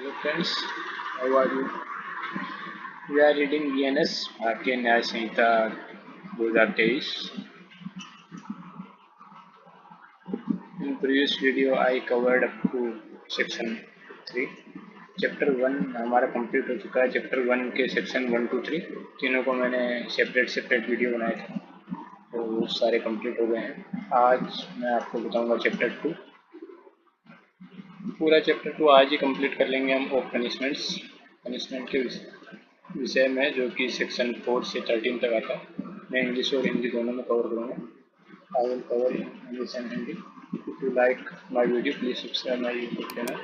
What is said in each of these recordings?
Hello friends, how are you? We are reading BNS भारतीय न्याय संहिता 2023. In previous video I covered up to section 3. Chapter 1 हमारा complete हो चुका है. Chapter 1 के सेक्शन 1 to 3 तीनों को मैंने सेपरेट वीडियो बनाए थे, तो वो सारे कंप्लीट हो गए हैं. आज मैं आपको बताऊंगा चैप्टर 2. पूरा चैप्टर 2 आज ही कंप्लीट कर लेंगे हम. ऑफ पनिशमेंट के विषय में, जो कि सेक्शन 4 से 13 तक आता है. मैं इंग्लिश और हिंदी दोनों में कवर करूँगा. I will cover English and Hindi. If you like my video please subscribe my YouTube channel.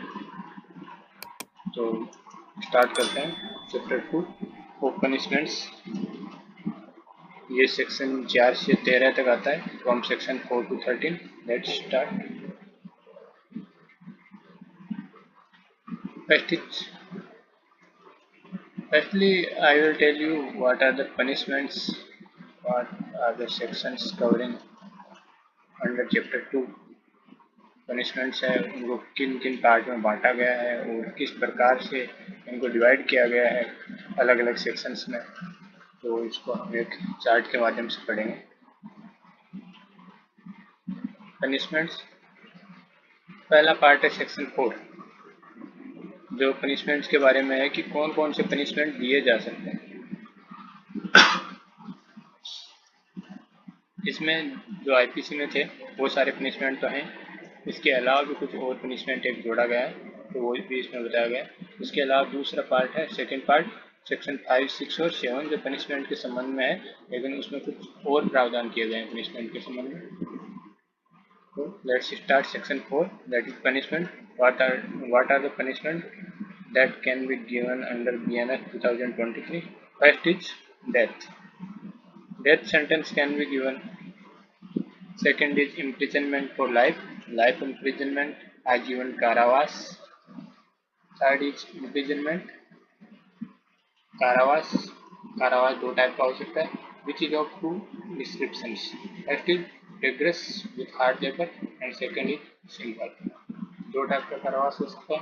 तो स्टार्ट करते हैं चैप्टर 2 ऑफ पनिशमेंट्स. ये सेक्शन 4 से 13 तक आता है, from section 4 to 13. Let's start. Firstly, I will tell you what are the punishments, what are the sections covering under chapter 2. Punishments है, उनको किन किन पार्ट में बांटा गया है और किस प्रकार से इनको डिवाइड किया गया है अलग अलग सेक्शंस में. तो इसको हम एक चार्ट के माध्यम से पढ़ेंगे. पनिशमेंट्स पहला पार्ट है सेक्शन 4, जो पनिशमेंट्स के बारे में है कि कौन कौन से पनिशमेंट दिए जा सकते हैं. इसमें जो आईपीसी में थे वो सारे पनिशमेंट तो हैं. इसके अलावा भी कुछ और पनिशमेंट एक जोड़ा गया है, तो वो भी इसमें बताया गया है. इसके अलावा दूसरा पार्ट है, सेकंड पार्ट, सेक्शन 5, 6 और 7, जो पनिशमेंट के संबंध में है, लेकिन उसमें कुछ और प्रावधान किए गए हैं पनिशमेंट के संबंध में. तो let's start section 4, that is punishment. What are the punishment that can be given under BNS 2023. First is death. Death sentence can be given. Second is imprisonment for life. Life imprisonment, आजीवन कारावास. Third is imprisonment. कारावास दो type का हो सकता है, which is of two descriptions. First is rigorous with hard labor and second is simple. दो type का कारावास हो सकता है.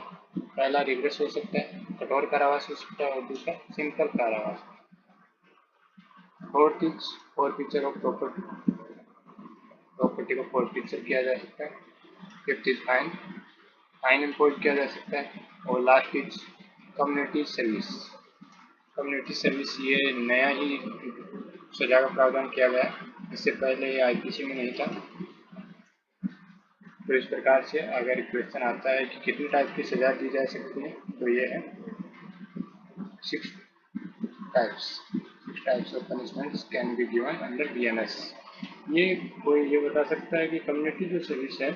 पहला रिग्रेस हो सकता है, कठोर कारावास हो सकता है, और दूसरा सिंपल कारावास. Fourth is forfeiture of property को फॉरफीचर किया जा सकता है. फिफ्थ इज फाइन इम्पोज किया जा सकता है. और लास्ट इज कम्युनिटी सर्विस. ये नया ही सजा का प्रावधान किया गया है, इससे पहले ये आईपीसी में नहीं था. तो इस प्रकार से अगर क्वेश्चन आता है कि कितनी टाइप की सजा दी जा सकती है, तो ये है 6 types of punishments can be given under BNS. ये कोई ये बता सकता है कि कम्युनिटी जो सर्विस है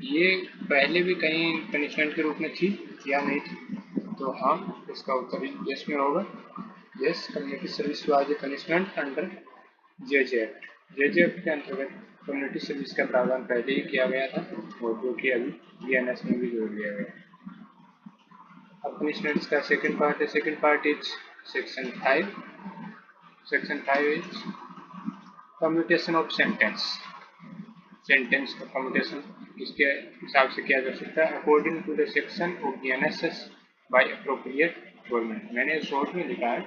ये पहले भी कहीं पनिशमेंट के रूप में थी या नहीं थी. तो हाँ, इसका उत्तर यस में होगा. Yes, community service was a punishment under JJ act के अंतर्गत कम्युनिटी सर्विस का प्रावधान पहले ही किया गया था, और जो कि अभी बीएनएस में भी जोड़ दिया गया. अब पनिशमेंट्स का सेकंड पार्ट है. Second part is section 5. Section 5 is commutation of sentence का कम्यूटेशन इसके हिसाब से किया जा सकता है according to the section of BNS by appropriate government. मैंने शॉर्ट में लिखा है,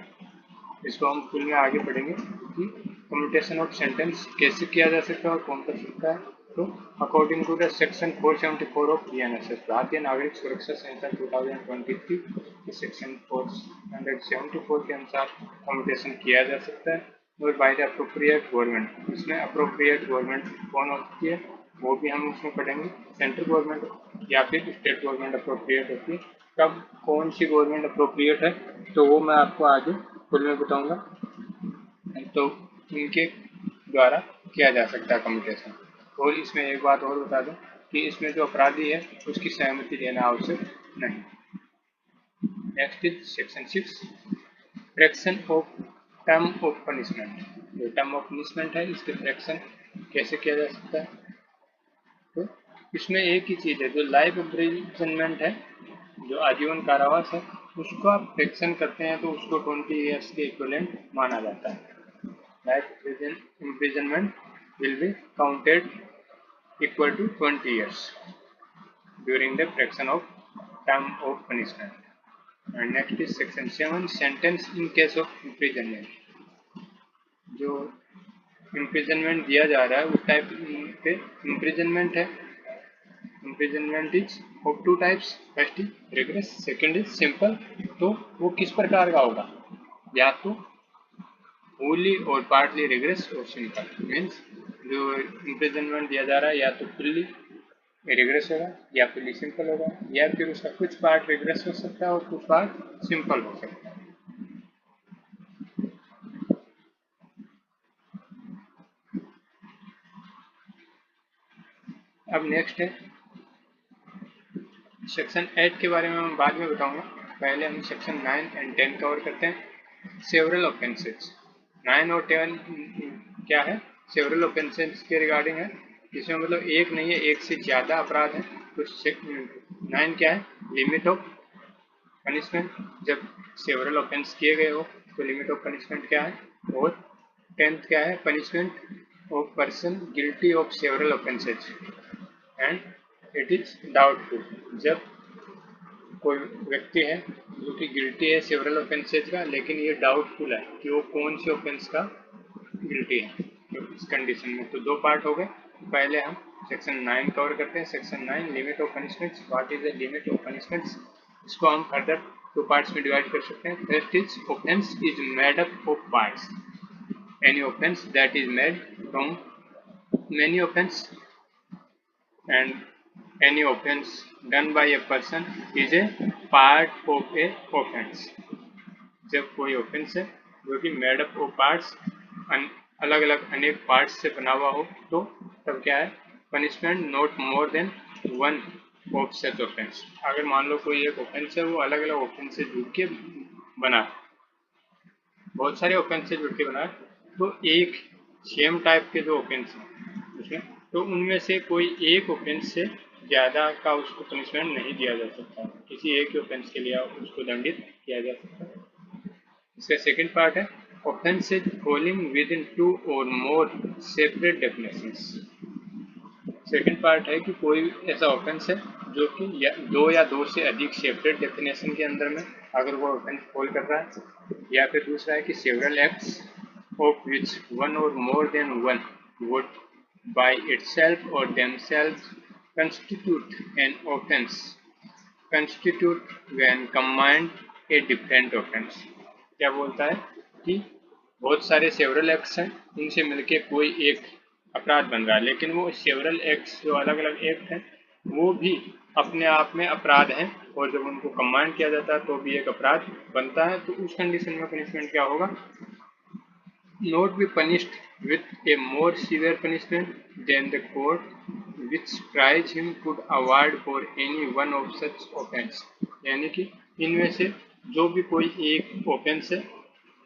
इसको हम फुल में आगे पढ़ेंगे कि कम्यूटेशन ऑफ सेंटेंस कैसे किया जा सकता है और कौन कर सकता है. तो according to the section 474 of BNS, Bharatiya Nagarik सुरक्षा संहिता 2023 के सेक्शन 474 के अनुसार कम्यूटेशन किया जा सकता है. और बाय द अप्रोप्रिएट गवर्नमेंट, इसमें अप्रोप्रिएट गवर्नमेंट कौन होती है वो भी हम उसमें पढ़ेंगे. सेंट्रल गवर्नमेंट या फिर स्टेट गवर्नमेंट अप्रोप्रिएट होती है. कब कौन सी गवर्नमेंट अप्रोप्रिएट है तो वो मैं आपको आगे फुल में बताऊंगा. तो इनके द्वारा किया जा सकता है कम्यूटेशन. और इसमें एक बात और बता दूं कि इसमें जो अपराधी है उसकी सहमति लेना आवश्यक नहीं. Next is section 6, fraction of term of punishment. जो टर्म ऑफ पनिशमेंट है इसके फ्रैक्शन कैसे किया जा सकता है. तो इसमें एक ही चीज़ है, जो लाइफ इम्प्रिजनमेंट है, जो आजीवन कारावास है, उसको आप फ्रैक्शन करते हैं तो उसको 20 ईयर्स के इक्विवेलेंट माना जाता है. Life imprisonment will be counted equal to 20 years during the fraction of term of punishment. And next is section 7 sentence in case of imprisonment. जो इम्प्रिजनमेंट दिया जा रहा है उस टाइप पे इम्प्रिजनमेंट है। Imprisonment is of two types, first is rigorous, second is simple. तो वो किस प्रकार का होगा, या तो फुली और पार्टली रिग्रेस और सिंपल। मीन्स जो इम्प्रिजनमेंट दिया जा रहा है या तो फुल्ली रिग्रेस होगा या फुल्ली सिंपल होगा, या फिर उसका कुछ पार्ट रिग्रेस हो सकता है और कुछ पार्ट सिंपल हो सकता है। अब नेक्स्ट है सेक्शन 8 के बारे में मैं बाद में बताऊंगा। पहले हम सेक्शन 9 एंड 10 कवर करते हैं। सेवरल ऑफेंसेस 9 और 10 क्या है, सेवरल ऑफेंसेस के रिगार्डिंग है। इसमें मतलब एक नहीं है, एक से ज़्यादा अपराध है। तो 9 क्या है, लिमिट ऑफ पनिशमेंट, जब सेवरल ऑफेंस किए गए हो तो लिमिट ऑफ पनिशमेंट क्या है। और 10th क्या है, punishment of person guilty of several offences and it is doubtful. जब कोई व्यक्ति है जो कि गिल्टी है सेवरल ऑफेंसेज का, लेकिन ये डाउटफुल है कि वो कौन से ऑफेंस का गिल्टी है, तो इस कंडीशन में। तो दो पार्ट हो गए। पहले हम सेक्शन 9 कवर करते हैं। Section 9 limit of punishments. What is the limit of punishments, इसको हम फर्दर टू पार्ट्स में डिवाइड कर सकते हैं। First is offence is made up of parts, any offence that is made from many offence and any offense done by a person is a part of a offense। जब कोई offence है जो कि made up of parts, अलग अलग अनेक parts से बना हुआ हो, तो तब क्या है, punishment not more than one of such offence. अगर मान लो कोई एक ऑफेंस है वो अलग अलग ऑफेंस से जुड़ के बना, बहुत सारे ऑफेंस से जुड़ के बना है, तो एक सेम टाइप के जो ऑफेंस हैं उसमें, तो उनमें से कोई एक ऑफेंस से ज़्यादा का उसको पनिशमेंट नहीं दिया जा सकता, किसी एक ऑफेंस के लिए उसको दंडित किया जा सकता है। इसका सेकंड पार्ट है ऑफेंसेज फॉलिंग विद इन 2 और मोर सेपरेट डेफिनेशंस। सेकंड पार्ट है कि कोई ऐसा ऑफेंस है जो कि दो या दो से अधिक सेपरेट डेफिनेशन के अंदर में अगर वो ऑफेंस फॉल कर रहा है, या फिर दूसरा है कि several acts of which one or more than one would by itself or themselves constitute an offense, constitute when combined a different offense। क्या बोलता है कि बहुत सारे सेवरल एक्ट्स हैं, उनसे मिलके कोई एक अपराध बन रहा है, लेकिन वो सेवरल एक्ट्स जो अलग अलग एक्ट हैं वो भी अपने आप में अपराध हैं, और जब उनको कंबाइन किया जाता है तो भी एक अपराध बनता है। तो उस कंडीशन में पनिशमेंट क्या होगा, not be punished with a more severe punishment than the court which tries him could award for any one of such offense। यानी कि इनमें से जो भी कोई एक ऑफेंस है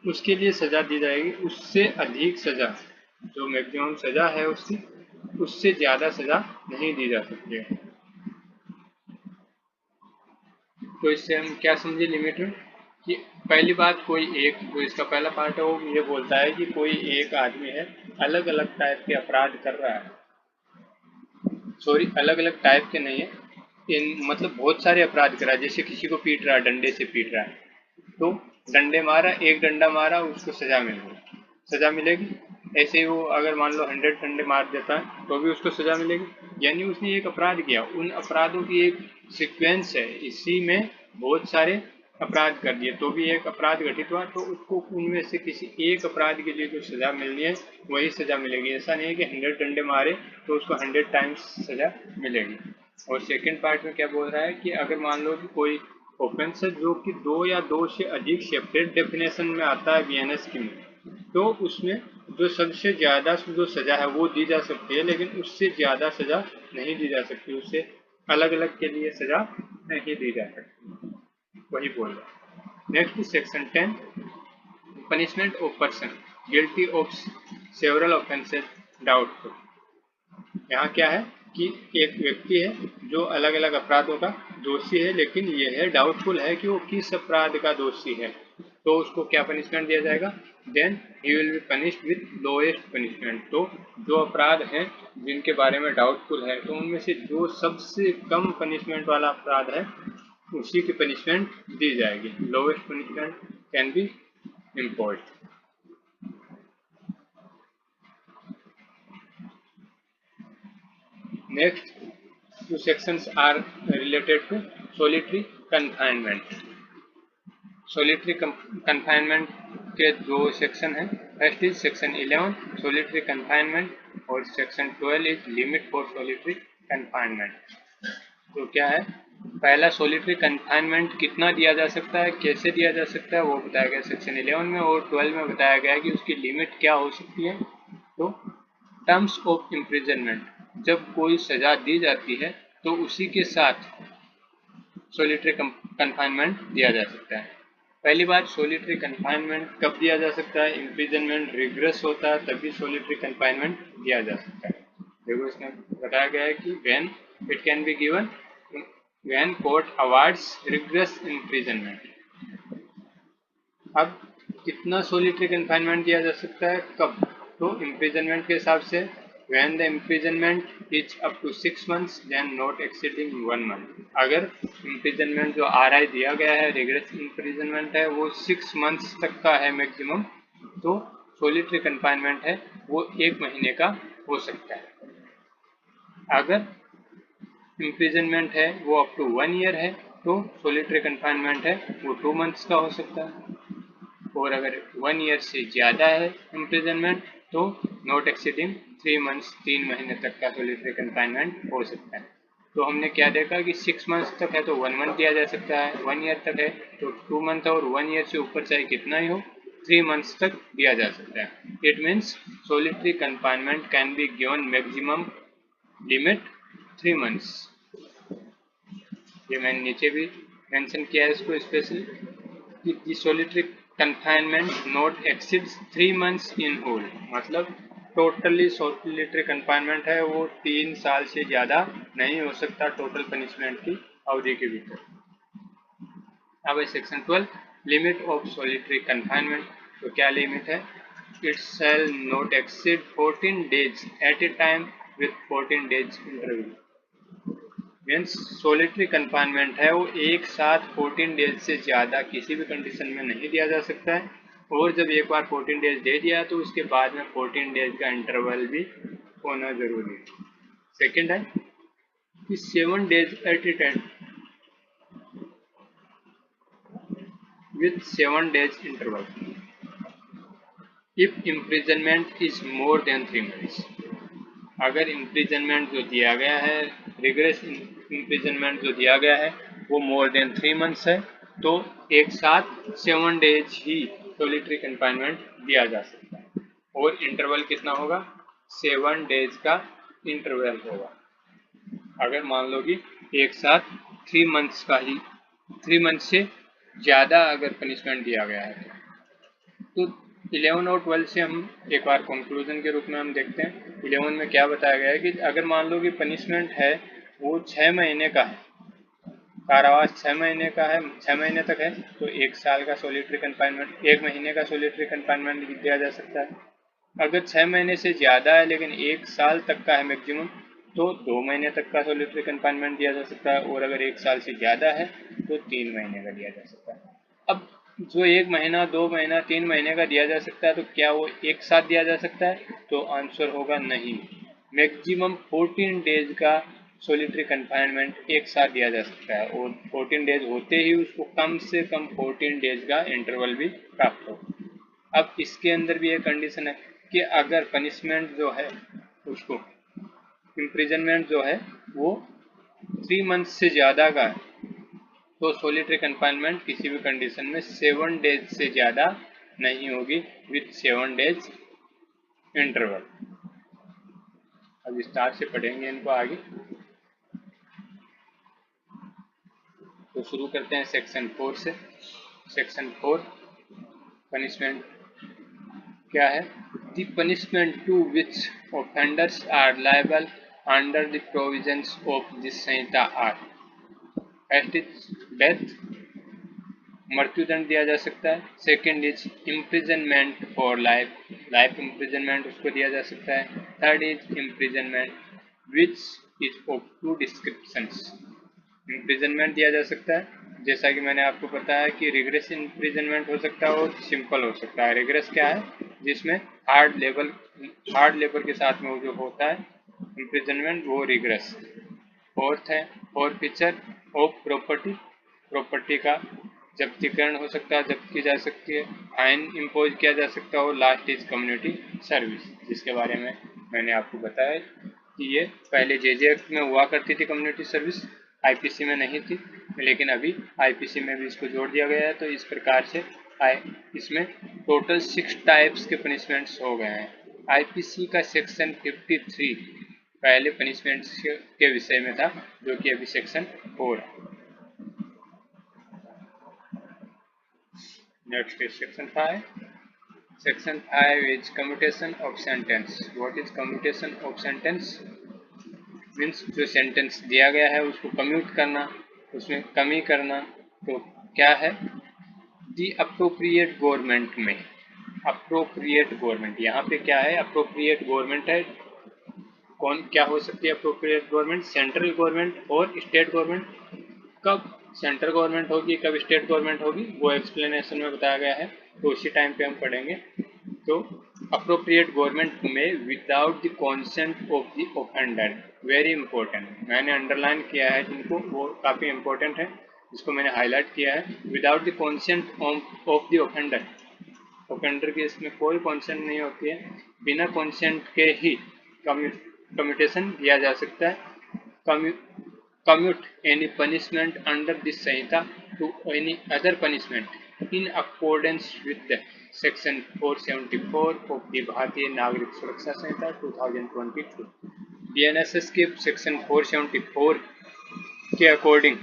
उसके लिए सजा दी जाएगी, उससे अधिक सजा, जो मैक्सिमम सजा है उसकी, उससे ज़्यादा सजा नहीं दी जा सकती है। तो इससे हम क्या समझे लिमिट में, कि पहली बात कोई एक, जो इसका पहला पार्ट है वो ये बोलता है कि कोई एक आदमी है अलग अलग टाइप के अपराध कर रहा है, सॉरी अलग अलग टाइप के नहीं है, इन मतलब बहुत सारे अपराध कर रहा है। जैसे किसी को पीट रहा है, डंडे से पीट रहा है, तो डंडे मारा, एक डंडा मारा, उसको सजा मिल गई, सजा मिलेगी। ऐसे ही वो अगर मान लो 100 डंडे मार देता है तो भी उसको सजा मिलेगी, यानी उसने एक अपराध किया। उन अपराधों की एक सीक्वेंस है, इसी में बहुत सारे अपराध कर दिए तो भी एक अपराध घटित हुआ, तो उसको उनमें से किसी एक अपराध के लिए जो सजा मिलनी है वही सजा मिलेगी। ऐसा नहीं है कि 100 डंडे मारे तो उसको 100 टाइम्स सजा मिलेगी। और सेकंड पार्ट में क्या बोल रहा है कि अगर मान लो कि कोई ऑफेंस है जो कि दो या दो से अधिक सेपरेट डेफिनेशन में आता है बीएनएस की में, तो उसमें जो सबसे ज़्यादा जो सज़ा है वो दी जा सकती है, लेकिन उससे ज़्यादा सज़ा नहीं दी जा सकती, उससे अलग अलग के लिए सज़ा नहीं दी जा सकती, वही बोल रहा है। Next section 10 punishment of person guilty of several offences doubtful. यहाँ क्या है कि एक व्यक्ति है जो अलग अलग अपराधों का दोषी है, लेकिन यह है डाउटफुल है कि वो किस अपराध का दोषी है, तो उसको क्या पनिशमेंट दिया जाएगा, then he will be punished with lowest punishment. तो जो अपराध हैं जिनके बारे में डाउटफुल है, तो उनमें से जो सबसे कम पनिशमेंट वाला अपराध है उसी की पनिशमेंट दी जाएगी। Lowest punishment can be imposed. Next two sections are related to solitary confinement. solitary confinement के दो सेक्शन हैं। First is section 11 solitary confinement और section 12 is limit for solitary confinement। तो क्या है, पहला solitary confinement कितना दिया जा सकता है, कैसे दिया जा सकता है, वो बताया गया सेक्शन 11 में, और 12 में बताया गया है कि उसकी लिमिट क्या हो सकती है। तो टर्म्स ऑफ इम्प्रिजनमेंट, जब कोई सजा दी जाती है तो उसी के साथ सोलिटरी कन्फाइनमेंट दिया जा सकता है। पहली बात, सोलिटरी कन्फाइनमेंट कब दिया जा सकता है, इम्प्रिजनमेंट रिग्रेस होता है तभी सोलिटरी कन्फाइनमेंट दिया जा सकता है। देखो इसमें बताया गया है कि when it can be given when court awards rigorous imprisonment. अब कितना सोलिटरी कन्फाइनमेंट दिया जा सकता है, कब, तो इम्प्रिजनमेंट के हिसाब से when the imprisonment is up to 6 months then not exceeding 1 month। अगर imprisonment जो RI दिया गया है, रिग्रेस imprisonment है, वो 6 months तक का है मैक्सिमम, तो solitary confinement है वो 1 महीने का हो सकता है। अगर imprisonment है वो up to 1 year है तो solitary confinement है वो 2 months का हो सकता है। और अगर 1 ईयर से ज़्यादा है इम्प्रिजनमेंट तो नॉट एक्सीडिंग 3 मंथ्स, 3 महीने तक का सोलिटरी कन्फाइनमेंट हो सकता है। तो हमने क्या देखा कि 6 मंथ्स तक है तो 1 मंथ दिया जा सकता है, 1 ईयर तक है तो 2 मंथ, और 1 ईयर से ऊपर चाहे कितना ही हो 3 मंथ्स तक दिया जा सकता है। It means solitary confinement can be given maximum limit 3 months. ये मैंने नीचे भी मेंशन किया है इसको स्पेशली कि solitary confinement not exceeds 3 months in whole, मतलब टोटली सोलिटरी कन्फाइनमेंट है वो 3 साल से ज़्यादा नहीं हो सकता टोटल पनिशमेंट की अवधि के भीतर। अब है section 12 limit of solitary confinement. तो क्या लिमिट है, it shall not exceed 14 days at a time with 14 days interval. Means solitary confinement है वो एक साथ 14 डेज से ज़्यादा किसी भी कंडीशन में नहीं दिया जा सकता है, और जब एक बार 14 डेज दे दिया तो उसके बाद में 14 डेज का इंटरवल भी होना जरूरी है। सेकेंड है कि 7 days at a time with 7 days interval if imprisonment is more than 3 months। अगर इम्प्रिजनमेंट जो दिया गया है, रिग्रेस इम्प्रिजनमेंट जो दिया गया है वो मोर देन 3 months है तो एक साथ 7 days ही सोलिटरी कन्फाइनमेंट दिया जा सकता है, और इंटरवल कितना होगा, 7 days का इंटरवल होगा। अगर मान लो कि एक साथ 3 months का ही 3 months से ज़्यादा अगर पनिशमेंट दिया गया है तो 11 और 12 से हम एक बार कंक्लूजन के रूप में हम देखते हैं। 11 में क्या बताया गया है कि अगर मान लो कि पनिशमेंट है वो 6 महीने का है, कारावास 6 महीने का है, 6 महीने तक है तो 1 साल का सोलिटरी कन्फाइनमेंट, 1 महीने का सोलिटरी कन्फाइनमेंट दिया जा सकता है। अगर 6 महीने से ज़्यादा है लेकिन 1 साल तक का है मैक्सिमम तो 2 महीने तक का सोलिटरी कन्फाइनमेंट दिया जा सकता है, और अगर 1 साल से ज़्यादा है तो 3 महीने का दिया जा सकता है। अब जो 1 महीना, 2 महीना, 3 महीने का दिया जा सकता है तो क्या वो एक साथ दिया जा सकता है, तो आंसर होगा नहीं। मैक्सिमम 14 डेज का सोलिटरी कन्फाइनमेंट एक साथ दिया जा सकता है, और 14 डेज होते ही उसको कम से कम 14 डेज का इंटरवल भी प्राप्त हो। अब इसके अंदर भी एक कंडीशन है कि अगर पनिशमेंट जो है उसको इम्प्रिजनमेंट जो है वो 3 मंथ से ज़्यादा का है तो सोलिटरी कन्फाइनमेंट किसी भी कंडीशन में 7 डेज से ज़्यादा नहीं होगी विथ 7 डेज इंटरवल। अब विस्तार से पढ़ेंगे इनको आगे। तो शुरू करते हैं सेक्शन 4 से। सेक्शन 4 पनिशमेंट क्या है, the punishment to which offenders are liable under the provisions of this Sanhita आर। फर्स्ट इज डेथ, मृत्युदंड दिया जा सकता है। Second is imprisonment for life, life imprisonment उसको दिया जा सकता है। Third is imprisonment which is of two descriptions, imprisonment दिया जा सकता है जैसा कि मैंने आपको बताया कि रिग्रेस इम्प्रिजनमेंट हो सकता है और सिंपल हो सकता है। रिग्रेस क्या है, जिसमें हार्ड लेबर के साथ में वो जो होता है इम्प्रिजनमेंट, वो रिग्रेस। फोर्थ है फोर फीचर ऑफ प्रॉपर्टी का जब्तीकरण हो सकता है, जब्त की जा सकती है, फाइन इम्पोज किया जा सकता है, और लास्ट इज कम्युनिटी सर्विस, जिसके बारे में मैंने आपको बताया कि ये पहले जेजे एक्ट में हुआ करती थी कम्युनिटी सर्विस, आईपीसी में नहीं थी, लेकिन अभी आईपीसी में भी इसको जोड़ दिया गया है। तो इस प्रकार से इसमें टोटल 6 टाइप्स के पनिशमेंट्स हो गए हैं। आईपीसी का सेक्शन 53 पहले पनिशमेंट्स के विषय में था, जो कि अभी सेक्शन 4 है। Next is section 5। Section 5 is commutation of sentence. What is commutation of sentence? Means जो सेंटेंस दिया गया है उसको कम्यूट करना, उसमें कमी करना। तो क्या है, दी अप्रोप्रिएट गवर्नमेंट में, अप्रोप्रिएट गवर्नमेंट, यहाँ पे क्या है, अप्रोप्रिएट गवर्नमेंट है। कौन क्या हो सकती है अप्रोप्रिएट गवर्नमेंट? सेंट्रल गवर्नमेंट और स्टेट गवर्नमेंट। कब सेंट्रल गवर्नमेंट होगी, कब स्टेट गवर्नमेंट होगी, वो एक्सप्लेनेशन में बताया गया है, तो उसी टाइम पे हम पढ़ेंगे। तो अप्रोप्रिएट गवर्नमेंट में without the consent of the offender, very important, मैंने अंडरलाइन किया है जिनको, वो काफ़ी इंपॉर्टेंट है, जिसको मैंने हाईलाइट किया है। Without the consent of the offender, offender की इसमें कोई कॉन्सेंट नहीं होती है, बिना कॉन्सेंट के ही कम्यूटेशन दिया जा सकता है। commute any punishment under this Sanhita to any other punishment in accordance with the section 474 of the भारतीय नागरिक सुरक्षा संहिता 2022। बीएनएसएस के सेक्शन 474 के अकॉर्डिंग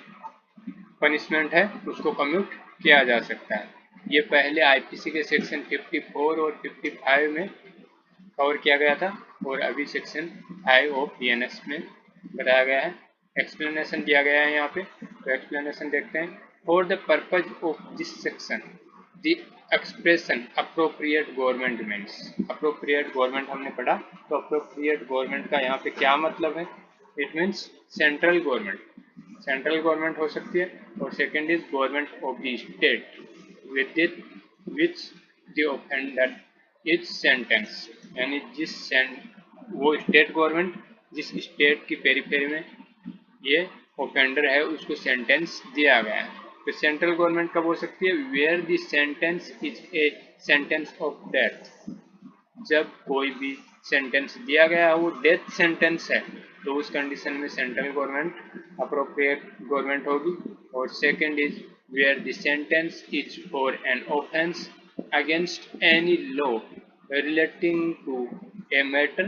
पनिशमेंट है, उसको कम्यूट किया जा सकता है। ये पहले आईपीसी के सेक्शन 54 और 55 में कवर किया गया था, और अभी सेक्शन 5 ऑफ बीएनएस में बताया गया है। एक्सप्लेनेशन दिया गया है यहाँ पे, तो एक्सप्लेनेशन देखते हैं। For the purpose of this section the expression appropriate government means, appropriate government हमने पढ़ा, तो अप्रोप्रिएट गवर्नमेंट का यहाँ पे क्या मतलब है? It means central government, central government हो सकती है, और second is government of the state with which the offender is sentence, यानी वो स्टेट गवर्नमेंट जिस स्टेट की पेरीफेरी में ये ऑफेंडर है उसको सेंटेंस दिया गया है। तो सेंट्रल गवर्नमेंट कब हो सकती है? Where the sentence is a sentence of death, जब कोई भी सेंटेंस दिया गया है वो डेथ सेंटेंस है, तो उस कंडीशन में सेंट्रल गवर्नमेंट अप्रोप्रिएट गवर्नमेंट होगी। और second is where the sentence is for an offence against any law relating to a matter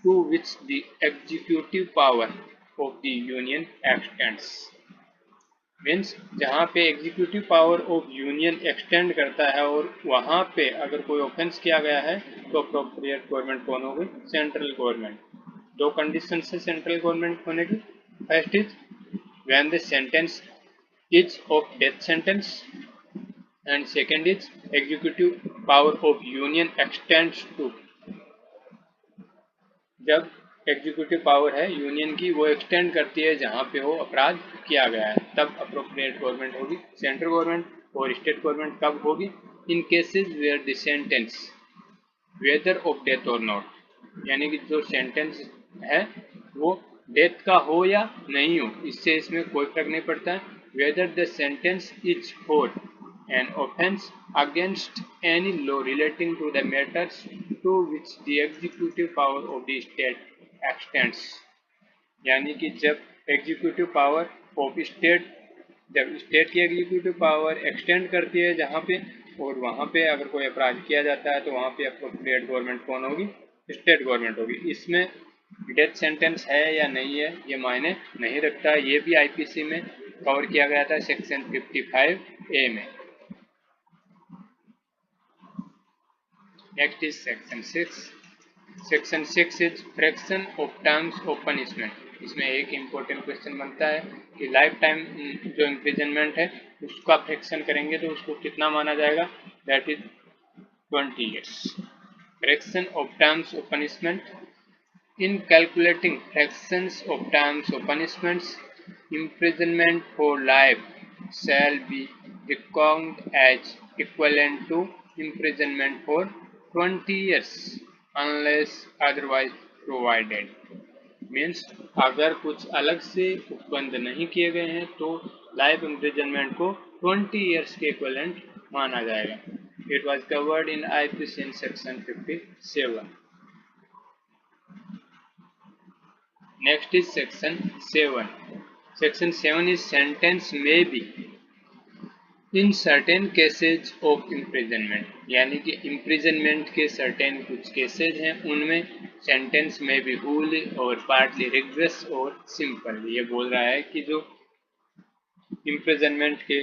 to which the executive power of the union extends, means जहाँ पे executive power of union extend करता है और वहाँ पे अगर कोई offence किया गया है तो अप्रोप्रिएट गवर्नमेंट कौन होगी? Central government. दो कंडीशन है सेंट्रल गवर्नमेंट होने की। First is when the sentence is of death sentence, and second is executive power of union extends to, जब एग्जीक्यूटिव पावर है यूनियन की वो एक्सटेंड करती है जहाँ पे वो अपराध किया गया है, तब अप्रोप्रिएट गवर्नमेंट होगी। सेंट्रल गवर्नमेंट और स्टेट गवर्नमेंट कब होगी? In cases where the sentence whether of death or not, यानी कि जो सेंटेंस है वो डेथ का हो या नहीं हो, इससे इसमें कोई फर्क नहीं पड़ता है। Whether the sentence is for an offense against any law relating to the matters to which the executive power of the state extends, यानी कि जब एग्जीक्यूटिव पावर ऑफ स्टेट, जब स्टेट की एग्जीक्यूटिव पावर एक्सटेंड करती है जहाँ पे, और वहाँ पे अगर कोई अपराध किया जाता है तो वहाँ पे अप्रोप्रिएट गवर्नमेंट कौन होगी? स्टेट गवर्नमेंट होगी। इसमें डेथ सेंटेंस है या नहीं है ये मायने नहीं रखता, ये भी आईपीसी में कवर किया गया था सेक्शन 55A में। Next is section 6. Section 6 is fraction of terms of punishment। इसमें एक इम्पोर्टेंट क्वेश्चन बनता है कि लाइफ टाइम जो इम्प्रिजनमेंट है उसका फ्रैक्शन करेंगे तो उसको कितना माना जाएगा? That is 20 years। Fraction of terms of punishment, in calculating fractions of terms of punishments, imprisonment for life shall be reckoned as equivalent to imprisonment for 20 years unless otherwise provided. Means अगर कुछ अलग से उपबंध नहीं किए गए हैं तो लाइफ इम्प्रिजनमेंट को 20 इयर्स के इक्विवेलेंट माना जाएगा. It was covered in IPC in section 57. Next is section 7. Section 7 is sentence may be in certain cases of imprisonment, यानी कि इम्प्रिजनमेंट के सर्टेन कुछ केसेज हैं उनमें सेंटेंस में भी होली और पार्टली रिग्रेस और सिंपल. ये बोल रहा है कि जो इम्प्रिजनमेंट के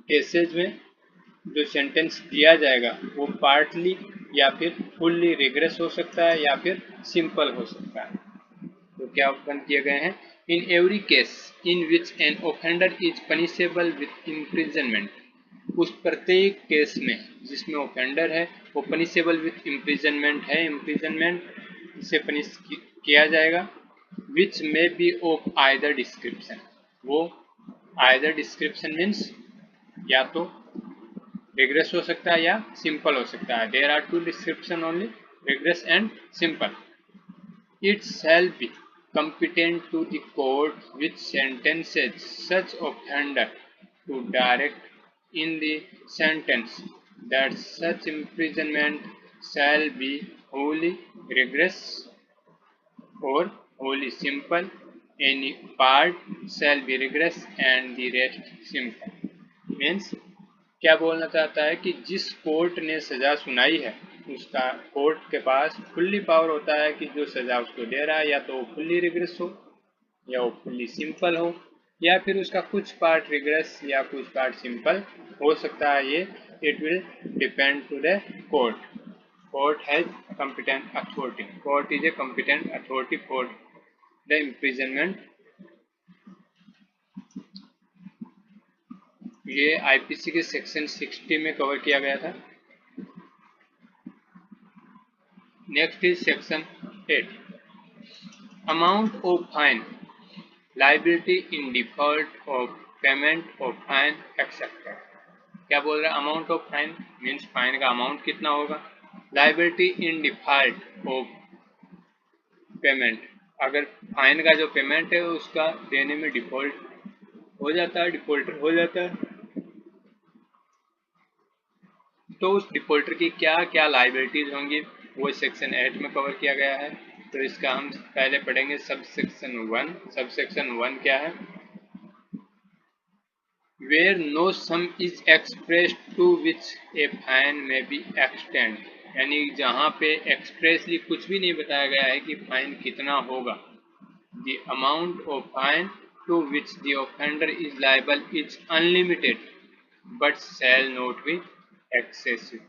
केसेज में जो सेंटेंस दिया जाएगा वो पार्टली या फिर फुल्ली रिग्रेस हो सकता है या फिर सिंपल हो सकता है. तो क्या ओपन किए गए हैं? In every case in which an offender is punishable with imprisonment, उस प्रत्येक केस में जिसमें ऑफेंडर है वो पनिशेबल विथ इम्प्रिजनमेंट है, इम्प्रिजनमेंट से पनिश किया जाएगा. Which may be of either description, वो आइदर डिस्क्रिप्शन मीन्स या तो रिग्रेस हो सकता है या सिंपल हो सकता है. There are two description only, rigorous and simple. It shall be competent to the court which sentences such offender to direct in the sentence that such imprisonment shall be wholly regress or wholly simple. Any part shall be regress and the rest simple. Means क्या बोलना चाहता है कि जिस court ने सजा सुनाई है उसका कोर्ट के पास फुल्ली पावर होता है कि जो सजा उसको दे रहा है या तो वो फुल्ली रिग्रेस हो या वो फुल्ली सिंपल हो या फिर उसका कुछ पार्ट रिग्रेस या कुछ पार्ट सिंपल हो सकता है. ये it will depend to the court. Court has competent authority. Court is a competent authority for the imprisonment. ये आईपीसी के सेक्शन 60 में कवर किया गया था. Next is section 8. Amount of fine, liability in default of payment of fine excepted. क्या बोल रहा है? Amount of fine means fine का अमाउंट कितना होगा. Liability in default of payment, अगर फाइन का जो पेमेंट है उसका देने में डिफॉल्ट हो जाता है, डिफॉल्टर हो जाता है, तो उस डिफॉल्टर की क्या क्या लाइबिलिटीज होंगी वो सेक्शन 8 में कवर किया गया है. तो इसका हम पहले पढ़ेंगे सब सेक्शन 1. सब सेक्शन 1 क्या है? Where no sum is expressed to which a fine may be extend, यानी जहाँ पे एक्सप्रेसली कुछ भी नहीं बताया गया है कि फाइन कितना होगा. The amount of fine to which the offender is liable is unlimited but shall not be excessive,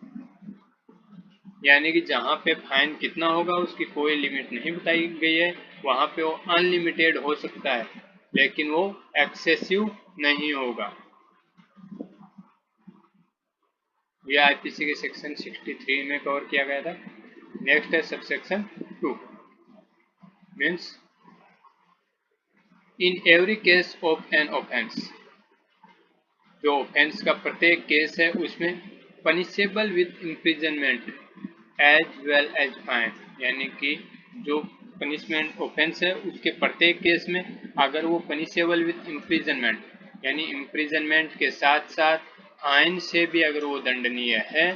यानी कि जहाँ पे फाइन कितना होगा उसकी कोई लिमिट नहीं बताई गई है, वहाँ पे वो अनलिमिटेड हो सकता है लेकिन वो एक्सेसिव नहीं होगा. यह आईपीसी के सेक्शन 63 में कवर किया गया था. नेक्स्ट है subsection 2. Means in every case of an offence, जो ऑफेंस का प्रत्येक केस है उसमें punishable with imprisonment as well as fine, यानी कि जो पनिशमेंट ऑफेंस है उसके प्रत्येक केस में अगर वो पनिशेबल विथ इम्प्रिजनमेंट यानी इम्प्रिजनमेंट के साथ साथ फाइन से भी अगर वो दंडनीय है,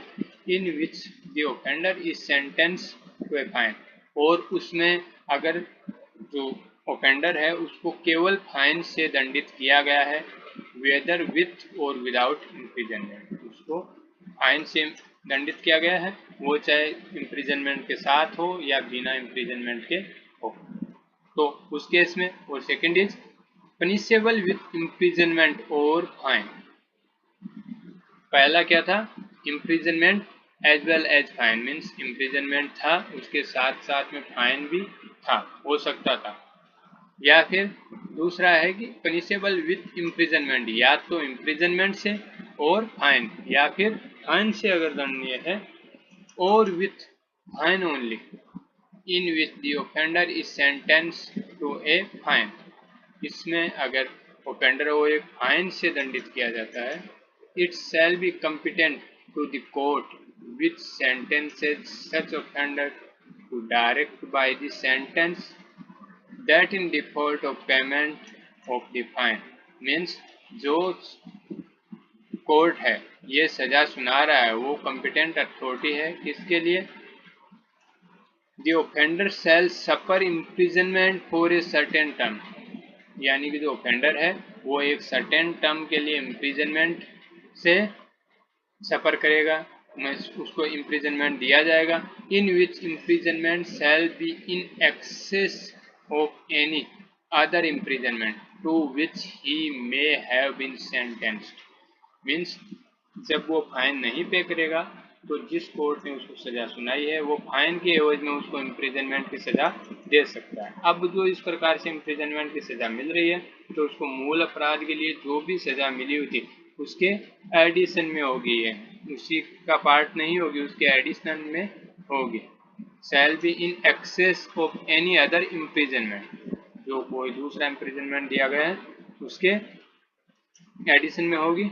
in which the offender is sentence to a fine, और उसमें अगर जो ऑफेंडर है उसको केवल फाइन से दंडित किया गया है, वेदर विथ और विदाउट इम्प्रिजनमेंट, उसको फाइन से दंडित किया गया है वो चाहे इम्प्रिजनमेंट के साथ हो या बिना इम्प्रिजनमेंट के हो, तो उस केस में. और second is punishable with imprisonment और फाइन. पहला क्या था? Imprisonment as well as fine, means imprisonment था उसके साथ साथ में फाइन भी था, हो सकता था. या फिर दूसरा है कि पनिशेबल विथ इम्प्रिजनमेंट, या तो इम्प्रिजनमेंट से और फाइन, या फिर फाइन से अगर दंडनीय है और with fine only, in which the offender is sentence to a fine. इसमें अगर ऑफेंडर है वो एक फाइन से दंडित किया जाता है, it shall be competent to the court which sentences such offender to direct by the sentence that in default of payment of the fine. Means जो कोर्ट है ये सजा सुना रहा है वो कॉम्पिटेंट अथॉरिटी है किसके लिए, the offender shall suffer imprisonment for a certain term, यानी कि जो ऑफेंडर है वो एक सर्टेन टर्म के लिए इम्प्रिजनमेंट से सफर करेगा, उसको इम्प्रिजनमेंट दिया जाएगा, in which imprisonment shall be in excess of any other imprisonment to which he may have been sentenced. Means जब वो फाइन नहीं पे करेगा तो जिस कोर्ट ने उसको सजा सुनाई है वो फाइन के एवज में उसको इम्प्रिजनमेंट की सजा दे सकता है। अब जो इस प्रकार से इम्प्रिजनमेंट की सजा मिल रही है तो उसको मूल अपराध के लिए जो भी सजा मिली हुई थी उसके एडिशन में होगी, है उसी का पार्ट नहीं होगी, उसके एडिशन में होगी। शैल be in excess of any other imprisonment, जो कोई दूसरा इम्प्रिजनमेंट दिया गया है उसके एडिशन में होगी,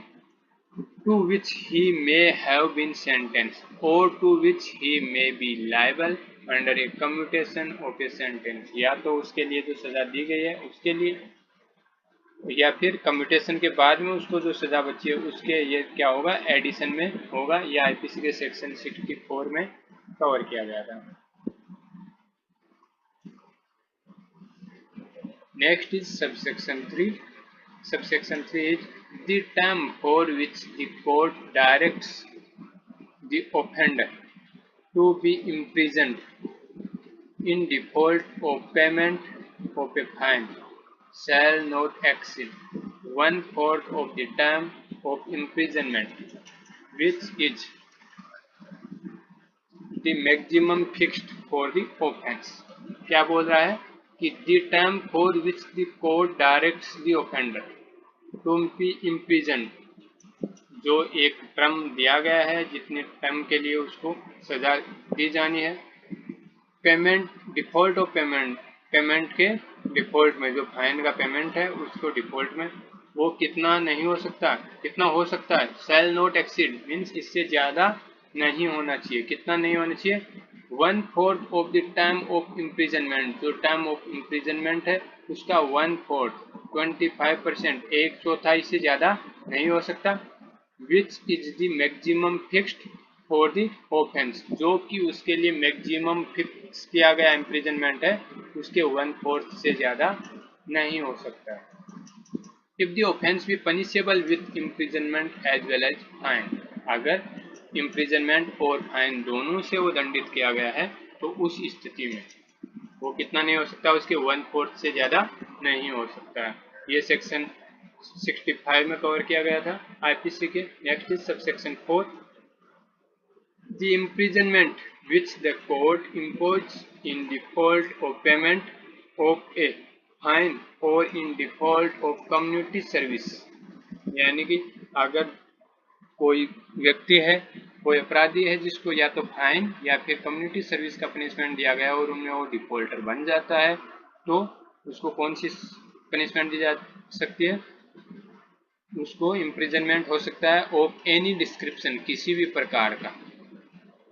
to which he may have been sentenced or to which he may be liable under a commutation of a sentence, या तो उसके लिए जो सजा दी गई है उसके लिए, या फिर कम्यूटेशन के बाद में उसको जो सजा बची है उसके ये क्या होगा, एडिशन में होगा, या आईपीसी के सेक्शन 64 में कवर किया गया था। Next is subsection 3। Subsection 3 is the term for which the court directs the offender to be imprisoned in default of payment of a fine shall not exceed 1/4 of the term of imprisonment, which is the maximum fixed for the offence। क्या बोल रहा है कि the term for which the court directs the offender to be imprisoned, जो एक term दिया गया है जितने टर्म के लिए उसको सजा दी जानी है, payment default of payment, payment के डिफॉल्ट में जो फाइन का पेमेंट है उसको डिफॉल्ट में वो कितना नहीं हो सकता, कितना हो सकता है, शैल नॉट एक्सीड मीन्स इससे ज़्यादा नहीं होना चाहिए, कितना नहीं होना चाहिए, 1/4 of the term of imprisonment, जो टर्म ऑफ इम्प्रिजनमेंट है उसका 1/4 25%, 1/4 से ज़्यादा नहीं हो सकता, which is the maximum fixed for the offence, जो कि उसके लिए मैक्सिमम फिक्स किया गया इम्प्रिजनमेंट है उसके 1/4 से ज़्यादा नहीं हो सकता है। If the offence be punishable with imprisonment as well as fine, अगर इम्प्रिजनमेंट और फाइन दोनों से वो दंडित किया गया है तो उस स्थिति में वो कितना नहीं हो सकता, उसके 1/4 से ज़्यादा नहीं हो सकता है। ये सेक्शन 65 में कवर किया गया था आईपीसी के। Next is subsection 4, the imprisonment which the court impose in default of payment of a fine और in default of community service, यानी कि अगर कोई व्यक्ति है, कोई अपराधी है जिसको या तो फाइन या फिर कम्युनिटी सर्विस का पनिशमेंट दिया गया और उनमें वो डिफॉल्टर बन जाता है तो उसको कौन सी पनिशमेंट दी जा सकती है, उसको इम्प्रिजनमेंट हो सकता है ऑफ एनी डिस्क्रिप्शन, किसी भी प्रकार का,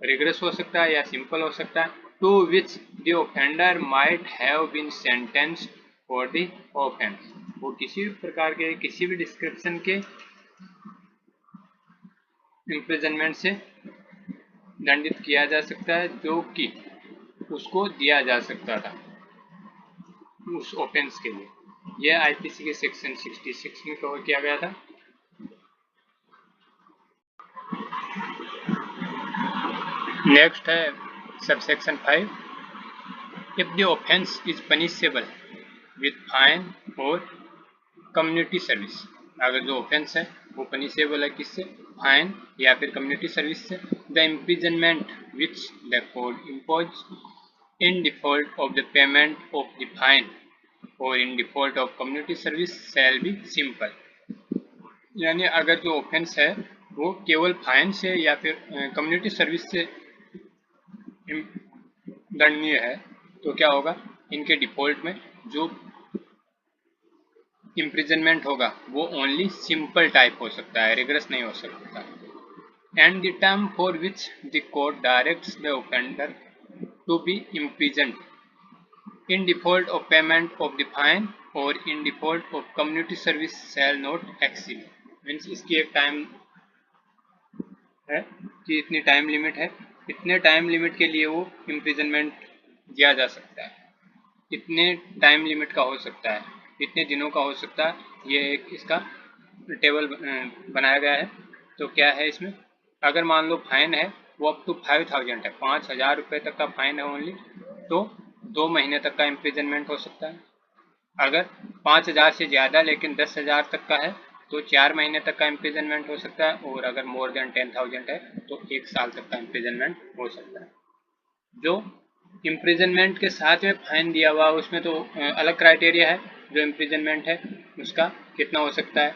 रिग्रेस हो सकता है या सिंपल हो सकता है, to which the offender might have been sentenced for the offence, वो किसी भी प्रकार के किसी भी डिस्क्रिप्शन के इम्प्रिजनमेंट से दंडित किया जा सकता है जो कि उसको दिया जा सकता था उस ऑफेंस के लिए। यह आईपीसी के सेक्शन 66 में कवर किया गया था। नेक्स्ट है subsection 5, if the offence is punishable with fine और कम्युनिटी सर्विस, अगर जो ऑफेंस है वो पनिशेबल है किससे, फाइन या फिर कम्युनिटी सर्विस से, the imprisonment which the court impose in default of the payment of the fine और in default of community service shall be simple, यानी अगर जो ऑफेंस है वो केवल फाइन से या फिर कम्युनिटी सर्विस से दंडनीय है तो क्या होगा, इनके डिफॉल्ट में जो इम्प्रिजनमेंट होगा वो ओनली सिंपल टाइप हो सकता है, रिग्रेस नहीं हो सकता। And the term for which the court directs the offender to be imprisoned in default of payment of the fine or in default of community service shall not exceed। Means इसकी एक time है कि इतनी time limit है, इतने time limit के लिए वो इम्प्रिजनमेंट दिया जा सकता है, इतने टाइम लिमिट का हो सकता है, इतने दिनों का हो सकता है। ये एक इसका टेबल बनाया गया है। तो क्या है इसमें, अगर मान लो फाइन है वो अप टू 5000 है, 5000 रुपये तक का फाइन है ओनली, तो 2 महीने तक का इम्प्रिजनमेंट हो सकता है। अगर 5000 से ज़्यादा लेकिन 10,000 तक का है तो 4 महीने तक का इम्प्रिजनमेंट हो सकता है, और अगर मोर देन 10,000 है तो 1 साल तक का इम्प्रिजनमेंट हो सकता है। जो इम्प्रिजनमेंट के साथ में फाइन दिया हुआ उसमें तो अलग क्राइटेरिया है, जो इम्प्रिजनमेंट है उसका कितना हो सकता है,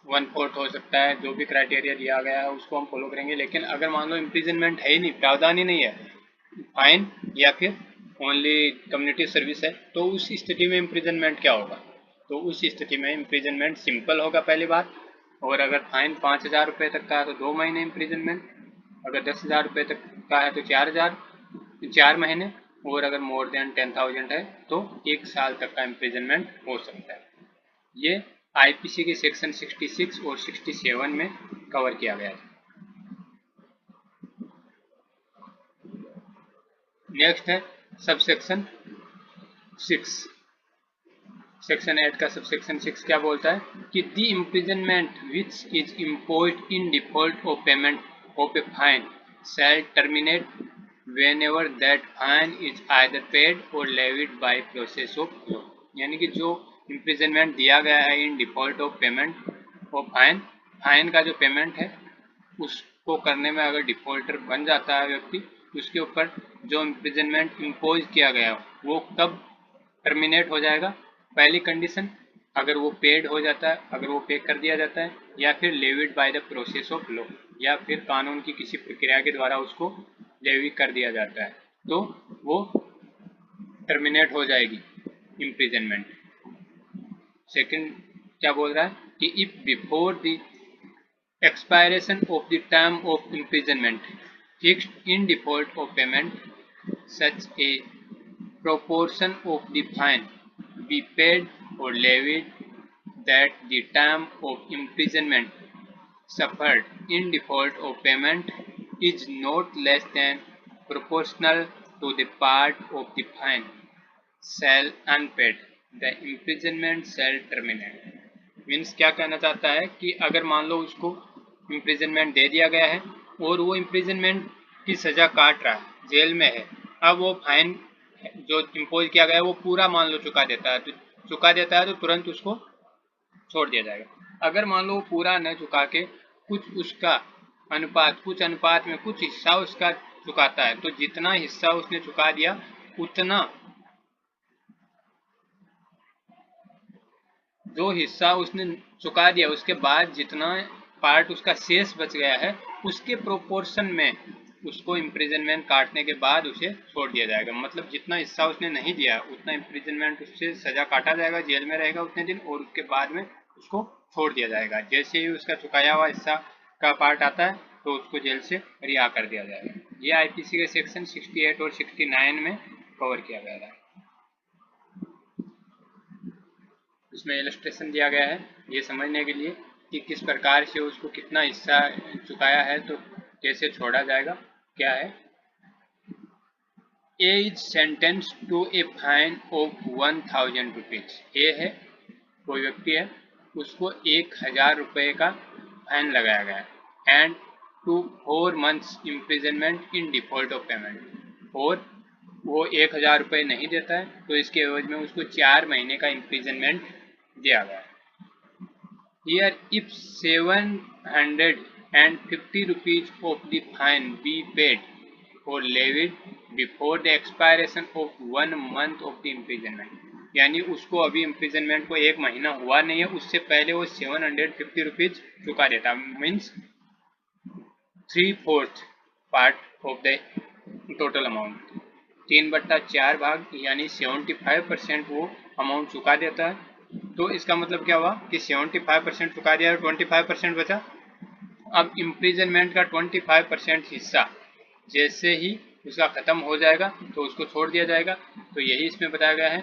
1/4 हो सकता है, जो भी क्राइटेरिया दिया गया है उसको हम फॉलो करेंगे। लेकिन अगर मान लो इम्प्रिजनमेंट है ही नहीं, प्रावधान ही नहीं है, फाइन या फिर ओनली कम्युनिटी सर्विस है, तो उस स्थिति में इम्प्रिजनमेंट क्या होगा, तो उस स्थिति में इम्प्रिजनमेंट सिंपल होगा पहली बात। और अगर फाइन 5000 रुपये तक का है तो 2 महीने इम्प्रिजनमेंट, अगर 10,000 रुपये तक का है तो 4 महीने, और अगर मोर देन 10,000 है तो 1 साल तक का इम्प्रिजनमेंट हो सकता है। ये आईपीसी के सेक्शन 66 और 67 में कवर किया गया है। नेक्स्ट है सबसेक्शन 6। सेक्शन 8 का सबसेक्शन 6 क्या बोलता है कि the imprisonment which is imposed in default of payment of a fine shall terminate whenever that fine is either paid or levied by process of law। यानी कि जो इम्प्रिजनमेंट दिया गया है इन default of payment of fine, fine का जो payment है उसको करने में अगर डिफॉल्टर बन जाता है व्यक्ति, उसके ऊपर जो इम्प्रिजनमेंट इम्पोज किया गया वो कब टर्मिनेट हो जाएगा। पहली कंडीशन, अगर वो पेड हो जाता है, अगर वो पे कर दिया जाता है, या फिर levied by the process of law, या फिर कानून की किसी प्रक्रिया के द्वारा उसको लेवी कर दिया जाता है, तो वो टर्मिनेट हो जाएगी इम्प्रिजनमेंट। सेकंड क्या बोल रहा है कि if before the expiration of the term of imprisonment fixed in default of payment such a proportion of the fine be paid or levied that the term of imprisonment suffered in default of payment is not less than proportional to the part of the fine shall unpaid, the imprisonment shall terminate। Means क्या कहना चाहता है कि अगर मान लो उसको imprisonment दे दिया गया है और वो इम्प्रिजनमेंट की सज़ा काट रहा है, जेल में है, अब वो फाइन जो इम्पोज किया गया है वो पूरा मान लो चुका देता है, तो तुरंत उसको छोड़ दिया जाएगा। अगर मान लो वो पूरा न चुका के कुछ उसका अनुपात, कुछ अनुपात में कुछ हिस्सा उसका चुकाता है, तो जितना हिस्सा उसने चुका दिया उतना, जो हिस्सा उसने चुका दिया उसके बाद जितना पार्ट उसका शेष बच गया है उसके प्रोपोर्शन में उसको इम्प्रिजनमेंट काटने के बाद उसे छोड़ दिया जाएगा। मतलब जितना हिस्सा उसने नहीं दिया उतना इम्प्रिजनमेंट उससे सजा काटा जाएगा, जेल में रहेगा उतने दिन, और उसके बाद में उसको छोड़ दिया जाएगा। जैसे ही उसका चुकाया हुआ हिस्सा का पार्ट आता है तो उसको जेल से रिहा कर दिया जाएगा। ये आईपीसी के सेक्शन 68 और 69 में कवर किया गया है। इसमें इलस्ट्रेशन दिया गया है ये समझने के लिए कि किस प्रकार से उसको कितना हिस्सा चुकाया है तो कैसे छोड़ा जाएगा। क्या है, A is sentence to a fine of 1000 rupees. A है, कोई व्यक्ति है, उसको 1000 रुपये का फाइन लगाया गया है, and to 4 months imprisonment in default of payment, और वो 1000 रुपये नहीं देता है तो इसके एवज में उसको 4 महीने का इम्प्रिजनमेंट दिया गया है। Here if 750 rupees of the fine be paid or levied before the expiration of 1 month of the imprisonment, यानी उसको अभी इम्प्रिजनमेंट को 1 महीना हुआ नहीं है, उससे पहले वो 750 रुपीज चुका देता, means 3/4 part of the total amount, 3/4 भाग यानी 75% वो अमाउंट चुका देता है, तो इसका मतलब क्या हुआ कि 75% चुका दिया और 25% बचा। अब इम्प्रिजनमेंट का 25% हिस्सा जैसे ही उसका खत्म हो जाएगा तो उसको छोड़ दिया जाएगा। तो यही इसमें बताया गया है,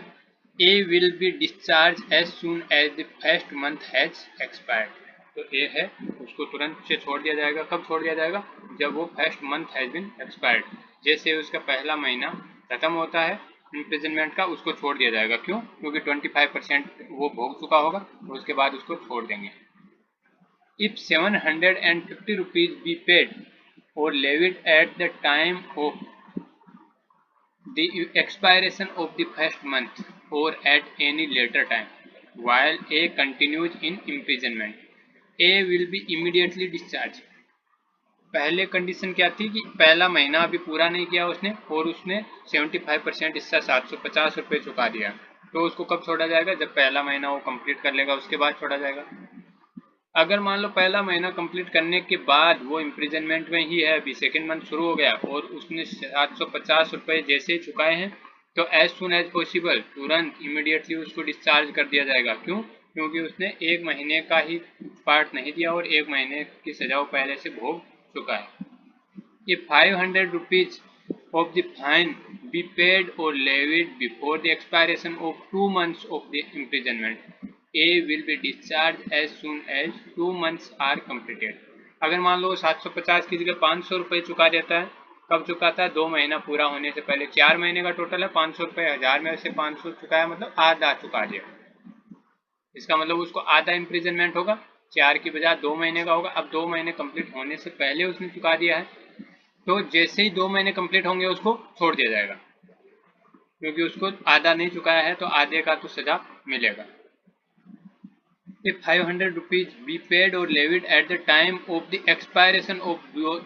A will be discharge as soon as the first month has expired. तो ए है उसको तुरंत से छोड़ दिया जाएगा। कब छोड़ दिया जाएगा? जब वो first month has been expired, जैसे उसका पहला महीना खत्म होता है इम्प्रिजनमेंट का, उसको छोड़ दिया जाएगा। क्यों? क्योंकि 25% वो भोग चुका होगा, तो उसके बाद उसको छोड़ देंगे। If 750 rupees be paid or levied at the time of the expiration of the first month or at any later time while A continues in imprisonment, A will be immediately discharged। पहले condition क्या थी कि पहला महीना अभी पूरा नहीं किया उसने और उसने 75% हिस्सा 750 रुपये चुका दिया, तो उसको कब छोड़ा जाएगा? जब पहला महीना वो कंप्लीट कर लेगा, उसके बाद छोड़ा जाएगा। अगर मान लो पहला महीना कंप्लीट करने के बाद वो इम्प्रिजनमेंट में ही है, अभी सेकेंड मंथ शुरू हो गया और उसने 750 रुपये जैसे ही चुकाए हैं, तो एज सुन एज पॉसिबल तुरंत इमीडिएटली उसको डिस्चार्ज कर दिया जाएगा। क्यों? क्योंकि उसने एक महीने का ही पार्ट नहीं दिया और एक महीने की सजा वो पहले से भोग चुका है। If 500 rupees of the fine be paid or levied before the expiration of 2 months of the imprisonment, A will be discharged as soon as 2 months are completed। अगर मान लो 750 की जगह 500 रुपये चुका देता है, कब चुकाता है? 2 महीना पूरा होने से पहले। 4 महीने का टोटल है 500 रुपये, 1000 में से 500 चुकाया मतलब आधा चुका दिया। इसका मतलब उसको आधा इम्प्रिजनमेंट होगा, 4 की बजाय 2 महीने का होगा। अब 2 महीने कंप्लीट होने से पहले उसने चुका दिया है, तो जैसे ही 2 महीने कंप्लीट होंगे उसको छोड़ दिया जाएगा, क्योंकि उसको आधा नहीं चुकाया है तो आधे का तो सजा मिलेगा। If 500 rupees be paid or levied at the time of the expiration of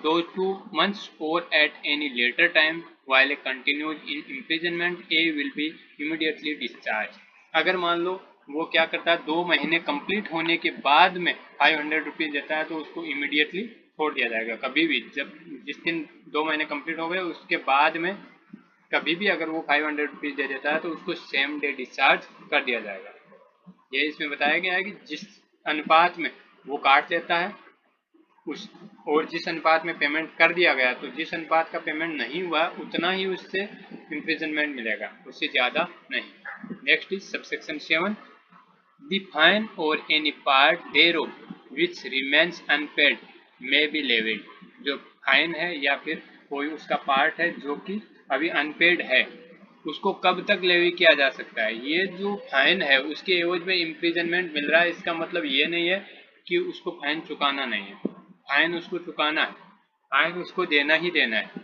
those 2 months or at any later time while it continues in imprisonment, A will be immediately discharged। अगर मान लो वो क्या करता है, 2 महीने कंप्लीट होने के बाद में 500 रुपीज देता है, तो उसको इमीडिएटली छोड़ दिया जाएगा। कभी भी जब जिस दिन 2 महीने कंप्लीट हो गए उसके बाद में कभी भी अगर वो 500 रुपीज दे देता है तो उसको सेम डे डिस्चार्ज कर दिया जाएगा। ये इसमें बताया गया है कि जिस अनुपात में वो काट देता है उस और जिस अनुपात में पेमेंट कर दिया गया, तो जिस अनुपात का पेमेंट नहीं हुआ उतना ही उससे इम्प्रिजनमेंट मिलेगा, उससे ज़्यादा नहीं। Next is subsection 7, the fine और any part thereof which remains unpaid may be levied. जो फाइन है या फिर कोई उसका पार्ट है जो कि अभी अनपेड है, उसको कब तक लेवी किया जा सकता है? ये जो फाइन है उसके एवज में इम्प्रिजनमेंट मिल रहा है, इसका मतलब ये नहीं है कि उसको फाइन चुकाना नहीं है। फाइन उसको चुकाना है, फाइन उसको देना ही देना है।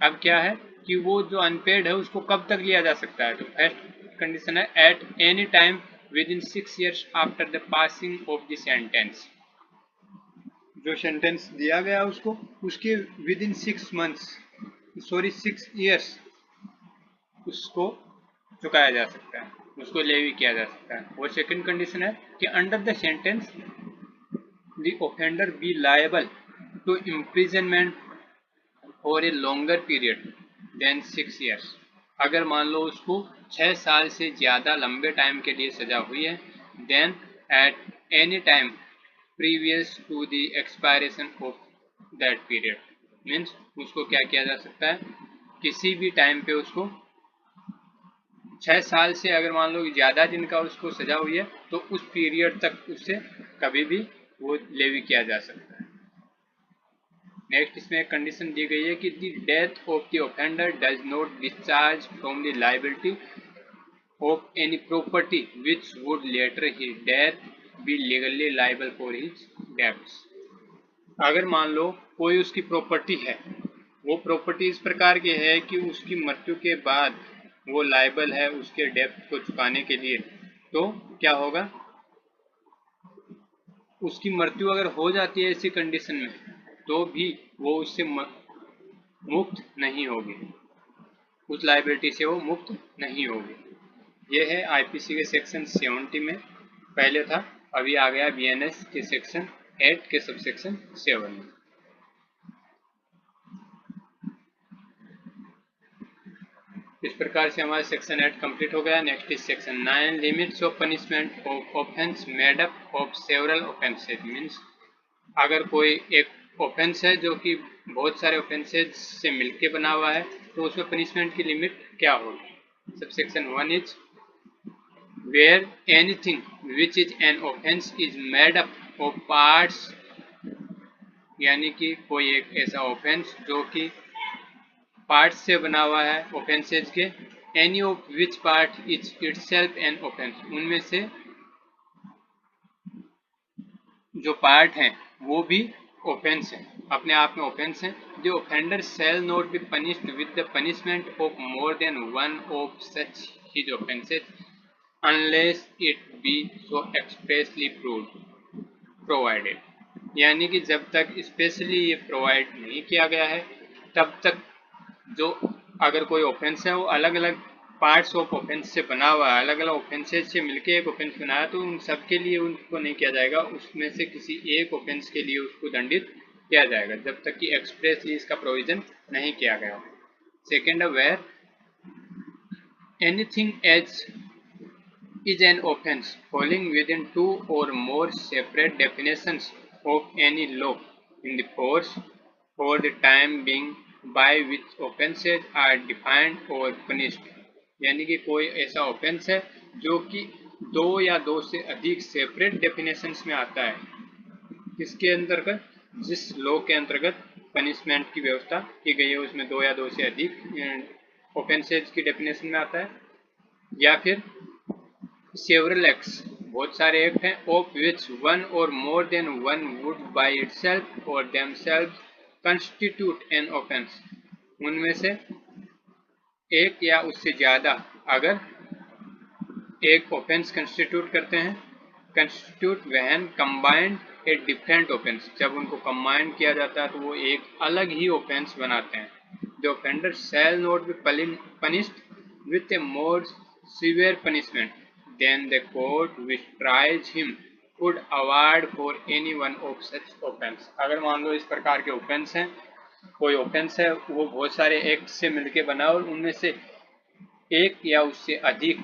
अब क्या है कि वो जो अनपेड है उसको कब तक लिया जा सकता है? तो फर्स्ट कंडीशन है eight any time with in 6 years after the passing of the sentence. जो सेंटेंस दिया गया उसको उसके with in 6 months, sorry 6 years उसको चुकाया जा सकता है, उसको लेवी किया जा सकता है। और सेकंड कंडीशन है कि under the sentence the offender be liable to imprisonment for a longer period than 6 years। अगर मान लो उसको 6 साल से ज़्यादा लंबे टाइम के लिए सजा हुई है, then at any time previous to the expiration of that period, means उसको क्या किया जा सकता है, किसी भी टाइम पे उसको 6 साल से अगर मान लो ज़्यादा दिन का उसको सजा हुई है तो उस पीरियड तक उससे कभी भी वो लेवी किया जा सकता है। नेक्स्ट इसमें एक कंडीशन दी गई है कि the death of the offender does not discharge from the liability of any property which would later his death be legally liable for his debts. अगर मान लो कोई उसकी प्रॉपर्टी है, वो प्रॉपर्टी इस प्रकार की है कि उसकी मृत्यु के बाद वो लायबल है उसके डेब्ट को चुकाने के लिए, तो क्या होगा, उसकी मृत्यु अगर हो जाती है ऐसी कंडीशन में तो भी वो उससे मुक्त नहीं होगी, उस लायबिलिटी से वो मुक्त नहीं होगी। ये है आईपीसी के सेक्शन 70 में पहले था, अभी आ गया बीएनएस के सेक्शन 8 के सबसेक्शन 7 में। इस प्रकार से हमारा सेक्शन 8 कंप्लीट हो गया। Next is section 9, limits of punishment of offence made up of several offences. Means अगर कोई एक ऑफेंस है जो कि बहुत सारे ऑफेंसेज से मिलके बना हुआ है तो उसमें पनिशमेंट की लिमिट क्या होगी। Sub section 1 is wear anything which is an offence is made up of parts, यानी कि कोई एक ऐसा ऑफेंस जो कि पार्ट्स से बना हुआ है ऑफेंसेज के, any of which part is itself an offence, उनमें से जो पार्ट हैं वो भी ऑफेंस है, अपने आप में ऑफेंस है। The offender shell not B punished with the punishment of more than one of such his offences unless it be so expressly provided, यानी कि जब तक स्पेशली ये प्रोवाइड नहीं किया गया है तब तक जो अगर कोई ऑफेंस है वो अलग अलग पार्ट्स ऑफ ऑफेंस से बना हुआ है, अलग अलग ऑफेंसेज से मिलके एक ऑफेंस बनाया, तो उन सब के लिए उनको नहीं किया जाएगा, उसमें से किसी एक ऑफेंस के लिए उसको दंडित किया जाएगा जब तक कि एक्सप्रेसली इसका प्रोविजन नहीं किया गया। Second, where anything as is an offense falling within two or more separate definitions of any law in the force for the time being by which offenses are defined or punished, यानी कि कोई ऐसा offence है जो कि दो या दो से अधिक सेपरेट डेफिनेशंस में आता है, किसके अंतर्गत, जिस लॉ के अंतर्गत पनिशमेंट की व्यवस्था की गई है उसमें दो या दो से अधिक ऑफेंसेज की डेफिनेशन में आता है, या फिर सेवरल एक्ट्स, बहुत सारे एक्ट हैं, of which one or more than one would by itself और देमसेल्व्स कंस्टिट्यूट एन ऑफेंस, उनमें से एक या उससे ज्यादा अगर एक ऑफेंस कंस्टिट्यूट करते हैं, constitute when combined a different offence, जब उनको कंबाइन किया जाता है तो वो एक अलग ही ऑफेंस बनाते हैं। The offender shell not be punished with A more severe punishment then the court which tries him could award for any one of such offense। अगर मान लो इस प्रकार के ऑफेंस हैं, कोई ऑफेंस है वो बहुत सारे एक्ट से मिलके बना और उनमें से एक या उससे अधिक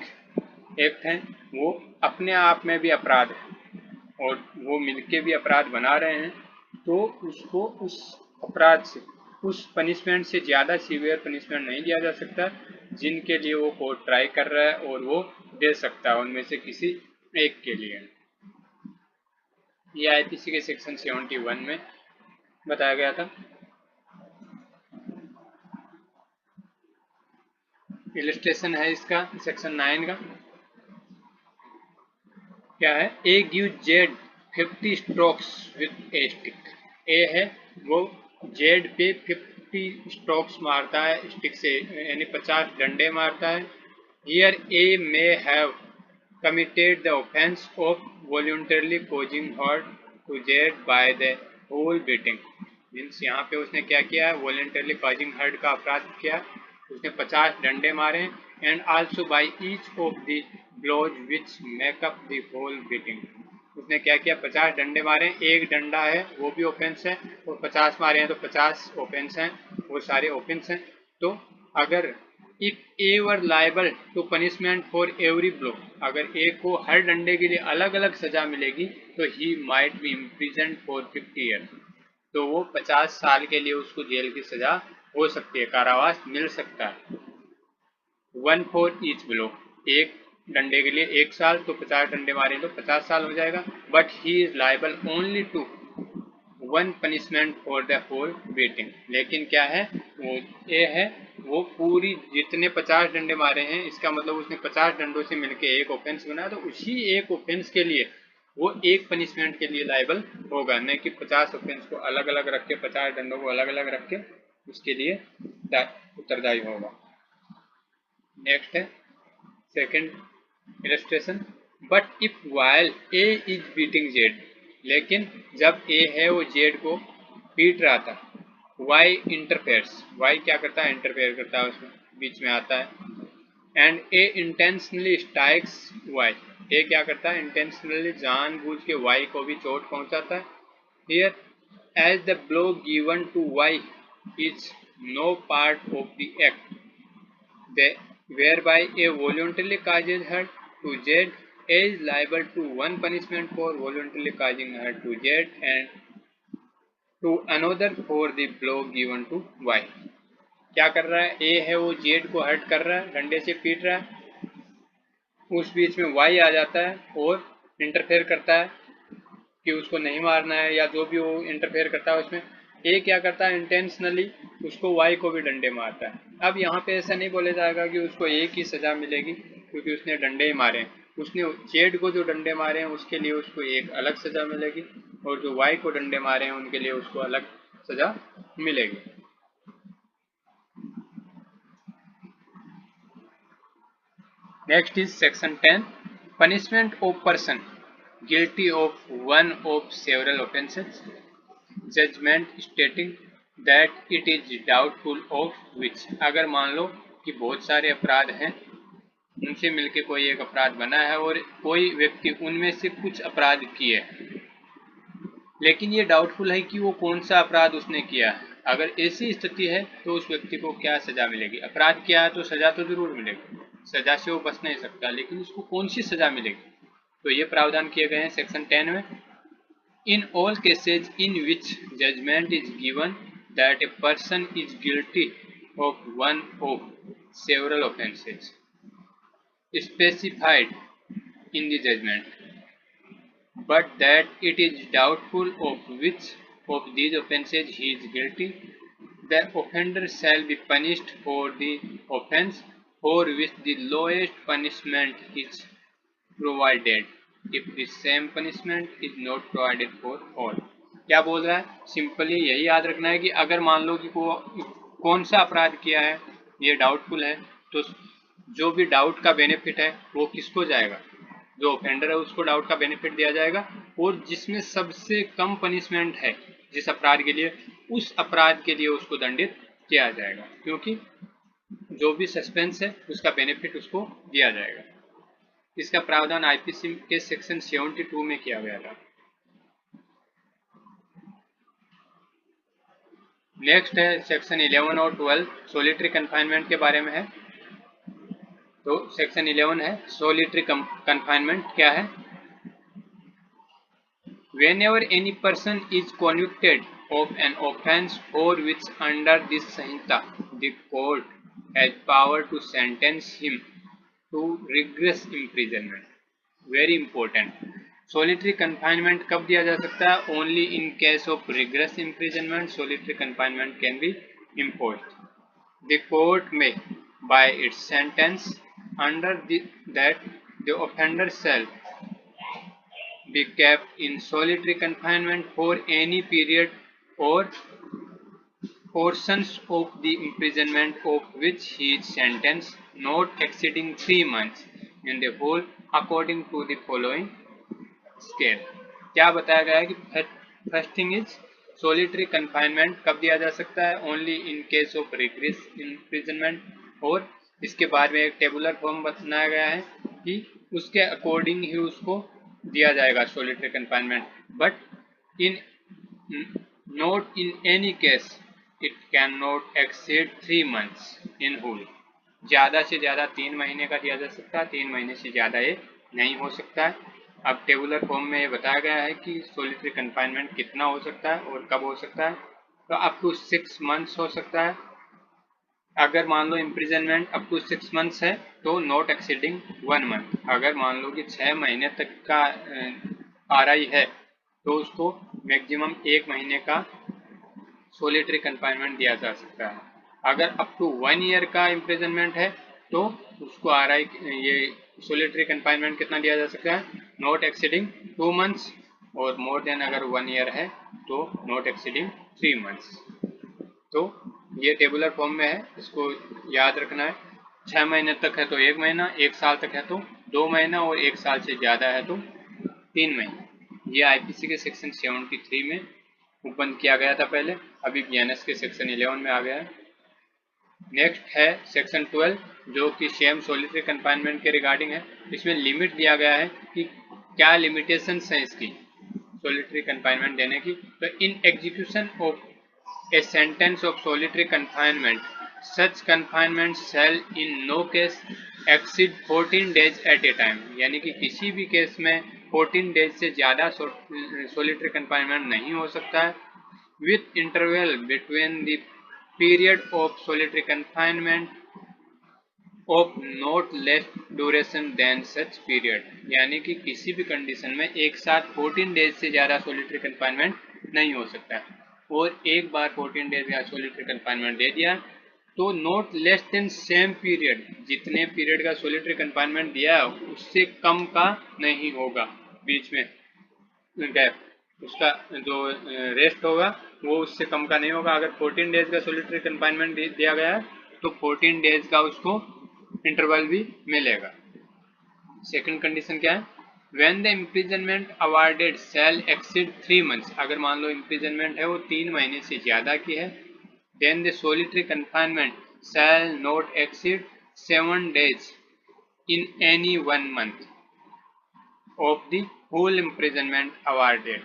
एक्ट हैं वो अपने आप में भी अपराध है और वो मिलके भी अपराध बना रहे हैं, तो उसको उस अपराध से, उस पनिशमेंट से ज़्यादा सीवियर पनिशमेंट नहीं दिया जा सकता जिनके लिए वो कोर्ट ट्राई कर रहा है और वो दे सकता है उनमें से किसी एक के लिए। ये आईपीसी के सेक्शन 71 में बताया गया था। इलस्ट्रेशन है इसका सेक्शन 9 का, क्या है, A give Z 50 strokes with a stick. A है वो जेड पे 50 स्ट्रोक्स मारता है स्टिक से, यानी 50 डंडे मारता है। Here A may have committed the offense of voluntarily causing hurt to Z by the whole beating। Means यहाँ पे उसने क्या किया है, voluntarily causing hurt का अपराध किया, उसने 50 डंडे मारे, and also by each of the blows which make up the whole beating। उसने क्या किया, 50 डंडे मारे, एक डंडा है वो भी ऑफेंस है, और 50 मारे हैं तो 50 ऑफेंस हैं, वो सारे ऑफेंस हैं। तो अगर if A were liable to punishment for every blow, अगर ए को हर डंडे के लिए अलग अलग सजा मिलेगी तो he might be imprison for 50 years, तो वो 50 साल के लिए उसको जेल की सजा हो सकती है, कारावास मिल सकता है। 1 फॉर ईच ब्लो, एक डंडे के लिए 1 साल, तो 50 डंडे मारे तो 50 साल हो जाएगा। But he is liable only to 1 punishment for the whole beating, लेकिन क्या है, वो ए है वो पूरी जितने 50 डंडे मारे हैं, इसका मतलब उसने 50 डंडों से मिलके एक ऑफेंस बनाया, तो उसी एक ऑफेंस के लिए वो एक पनिशमेंट के लिए लाइबल होगा, नहीं कि 50 ऑफेंस को अलग अलग रख के, 50 डंडों को अलग अलग रख के उसके लिए उत्तरदायी होगा। नेक्स्ट है second illustration, but if while a is beating Z, लेकिन जब ए है वो जेड को पीट रहा था, वाई इंटरफेयर्स, वाई क्या करता है, इंटरफेयर करता है, उसमें बीच में आता है, and A intentionally strikes Y, A क्या करता है, इंटेंशनली जानबूझ के वाई को भी चोट पहुंचाता है। Here as the blow given to Y is no part of the act, the whereby a voluntarily causes hurt to Z, A is liable to one punishment for voluntarily causing hurt to Z and to another for the blow given to Y। क्या कर रहा है, ए है वो Z को hurt कर रहा है, डंडे से पीट रहा है, उस बीच में वाई आ जाता है और इंटरफेयर करता है कि उसको नहीं मारना है, या जो भी वो इंटरफेयर करता है उसमें ए क्या करता है, इंटेंशनली उसको वाई को भी डंडे मारता है। अब यहाँ पे ऐसा नहीं बोला जाएगा कि उसको एक ही सजा मिलेगी क्योंकि उसने डंडे ही मारे, उसने जेड को जो डंडे मारे हैं उसके लिए उसको एक अलग सजा मिलेगी और जो वाई को डंडे मारे हैं उनके लिए उसको अलग सजा मिलेगी। Next is section 10, punishment of person guilty of one of several offences, judgement stating that it is doubtful of which. अगर मान लो कि बहुत सारे अपराध हैं, उनसे मिलके कोई एक अपराध बना है और कोई व्यक्ति उनमें से कुछ अपराध किए, लेकिन ये डाउटफुल है कि वो कौन सा अपराध उसने किया है। अगर ऐसी स्थिति है तो उस व्यक्ति को क्या सजा मिलेगी। अपराध किया है तो सजा तो जरूर मिलेगी, सजा से वो बच नहीं सकता, लेकिन उसको कौन सी सजा मिलेगी, तो ये प्रावधान किए गए हैं सेक्शन 10 में। In all cases in which judgment is given that a person is guilty of one of several offences specified in the judgment, but that it is doubtful of which of these offences he is guilty, the offender shall be punished for the offence for which the lowest punishment is provided if the same punishment is not provided for all। क्या बोल रहा है, simply यही याद रखना है कि अगर मान लो कि कौन सा अपराध किया है ये डाउटफुल है, तो जो भी डाउट का बेनिफिट है वो किसको जाएगा, जो ऑफेंडर है उसको डाउट का बेनिफिट दिया जाएगा, और जिसमें सबसे कम पनिशमेंट है जिस अपराध के लिए, उस अपराध के लिए उसको दंडित किया जाएगा, क्योंकि जो भी सस्पेंस है उसका बेनिफिट उसको दिया जाएगा। इसका प्रावधान आईपीसी के सेक्शन 72 में किया गया था। नेक्स्ट है सेक्शन 11 और 12 सोलिटरी कन्फाइनमेंट के बारे में है। तो सेक्शन 11 है सोलिटरी कन्फाइनमेंट क्या है, whenever any person is convicted of an offence for which under this Sanhita the court has power to sentence him to rigorous imprisonment। Very important, solitary confinement कब दिया जा सकता है, only in case of rigorous imprisonment solitary confinement can be imposed. The court may by its sentence under that the offender shall be kept in solitary confinement for any period or portions of the imprisonment of which he is sentenced, not exceeding 3 months in the whole according to the following scale। क्या बताया गया है कि first thing is solitary confinement कब दिया जा सकता है, only in case of rigorous imprisonment, और इसके बाद में एक टेबुलर फॉर्म बनाया गया है कि उसके अकॉर्डिंग ही उसको दिया जाएगा solitary confinement, but in not in any case it can not exceed 3 months in whole. ज़्यादा से ज़्यादा 3 महीने का दिया जा सकता है, 3 महीने से ज़्यादा ये नहीं हो सकता है। अब टेबुलर फॉर्म में ये बताया गया है कि सोलिटरी कन्फाइनमेंट कितना हो सकता है और कब हो सकता है। तो अप टू 6 months हो सकता है। अगर मान लो इम्प्रिजनमेंट अप टू 6 months है तो नॉट एक्सीडिंग 1 month। अगर मान लो कि 6 महीने तक का आरआई है तो उसको मैक्सिमम 1 महीने का सोलिटरी कन्फाइनमेंट दिया जा सकता है। अगर अप टू 1 year का इम्प्रिजनमेंट है तो उसको आरआई ये सोलिटरी कन्फाइनमेंट कितना दिया जा सकता है, नॉट एक्सीडिंग 2 months, और मोर देन अगर 1 year है तो नॉट एक्सीडिंग 3 months। तो ये टेबुलर फॉर्म में है, इसको याद रखना है। 6 महीने तक है तो 1 महीना, 1 साल तक है तो 2 महीना, और 1 साल से ज़्यादा है तो 3 महीने। ये आईपीसी के सेक्शन 73 में ओपन किया गया था पहले, अभी बीएनएस के सेक्शन 11 में आ गया है। नेक्स्ट है सेक्शन 12 जो कि सेम सोलिटरी कन्फाइनमेंट के रिगार्डिंग है। इसमें लिमिट दिया गया है कि क्या लिमिटेशंस हैं इसकी सोलिटरी कन्फाइनमेंट देने की। तो in execution of a sentence of solitary confinement such confinement shall in no case exceed 14 days at a time, यानी कि किसी भी केस में 14 डेज से ज़्यादा सोलिटरी कन्फाइनमेंट नहीं हो सकता है, with interval between the period of solitary confinement of not less duration than such period, यानी कि किसी भी कंडीशन में एक साथ 14 डेज से ज़्यादा सोलिटरी कन्फाइनमेंट नहीं हो सकता है, और एक बार 14 डेज का सोलिटरी कन्फाइनमेंट दे दिया तो not less than same period, जितने पीरियड का सोलिटरी कन्फाइनमेंट दिया है उससे कम का नहीं होगा, बीच में गैप उसका जो रेस्ट होगा वो उससे कम का नहीं होगा। अगर 14 डेज का सोलिटरी कन्फाइनमेंट दिया गया है तो 14 डेज का उसको इंटरवल भी मिलेगा। सेकंड कंडीशन क्या है, when the imprisonment awarded shall exceed 3 months, अगर मान लो इम्प्रिजनमेंट है वो 3 महीने से ज़्यादा की है, then the solitary confinement shall not exceed 7 days in any 1 month of the whole imprisonment awarded,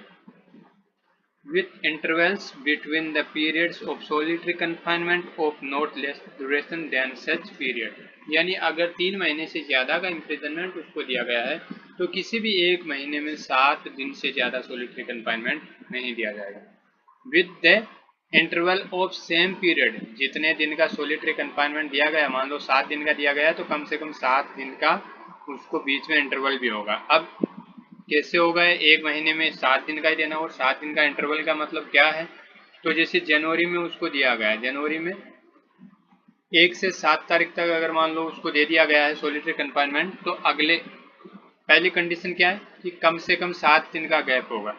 with intervals between the periods of solitary confinement of not less duration than such period, यानी अगर 3 महीने से ज़्यादा का imprisonment उसको दिया गया है तो किसी भी एक महीने में 7 दिन से ज़्यादा सोलिटरी कन्फाइनमेंट नहीं दिया जाएगा। With the interval of same period, जितने दिन का सोलिटरी कन्फाइनमेंट दिया गया, मान लो 7 दिन का दिया गया तो कम से कम 7 दिन का उसको बीच में इंटरवल भी होगा। अब कैसे होगा, एक महीने में 7 दिन का ही देना और 7 दिन का इंटरवल का मतलब क्या है, तो जैसे जनवरी में उसको दिया गया है, जनवरी में 1 से 7 तारीख तक अगर मान लो उसको दे दिया गया है सोलिटरी कन्फाइनमेंट, तो अगले पहली कंडीशन क्या है कि कम से कम 7 दिन का गैप होगा,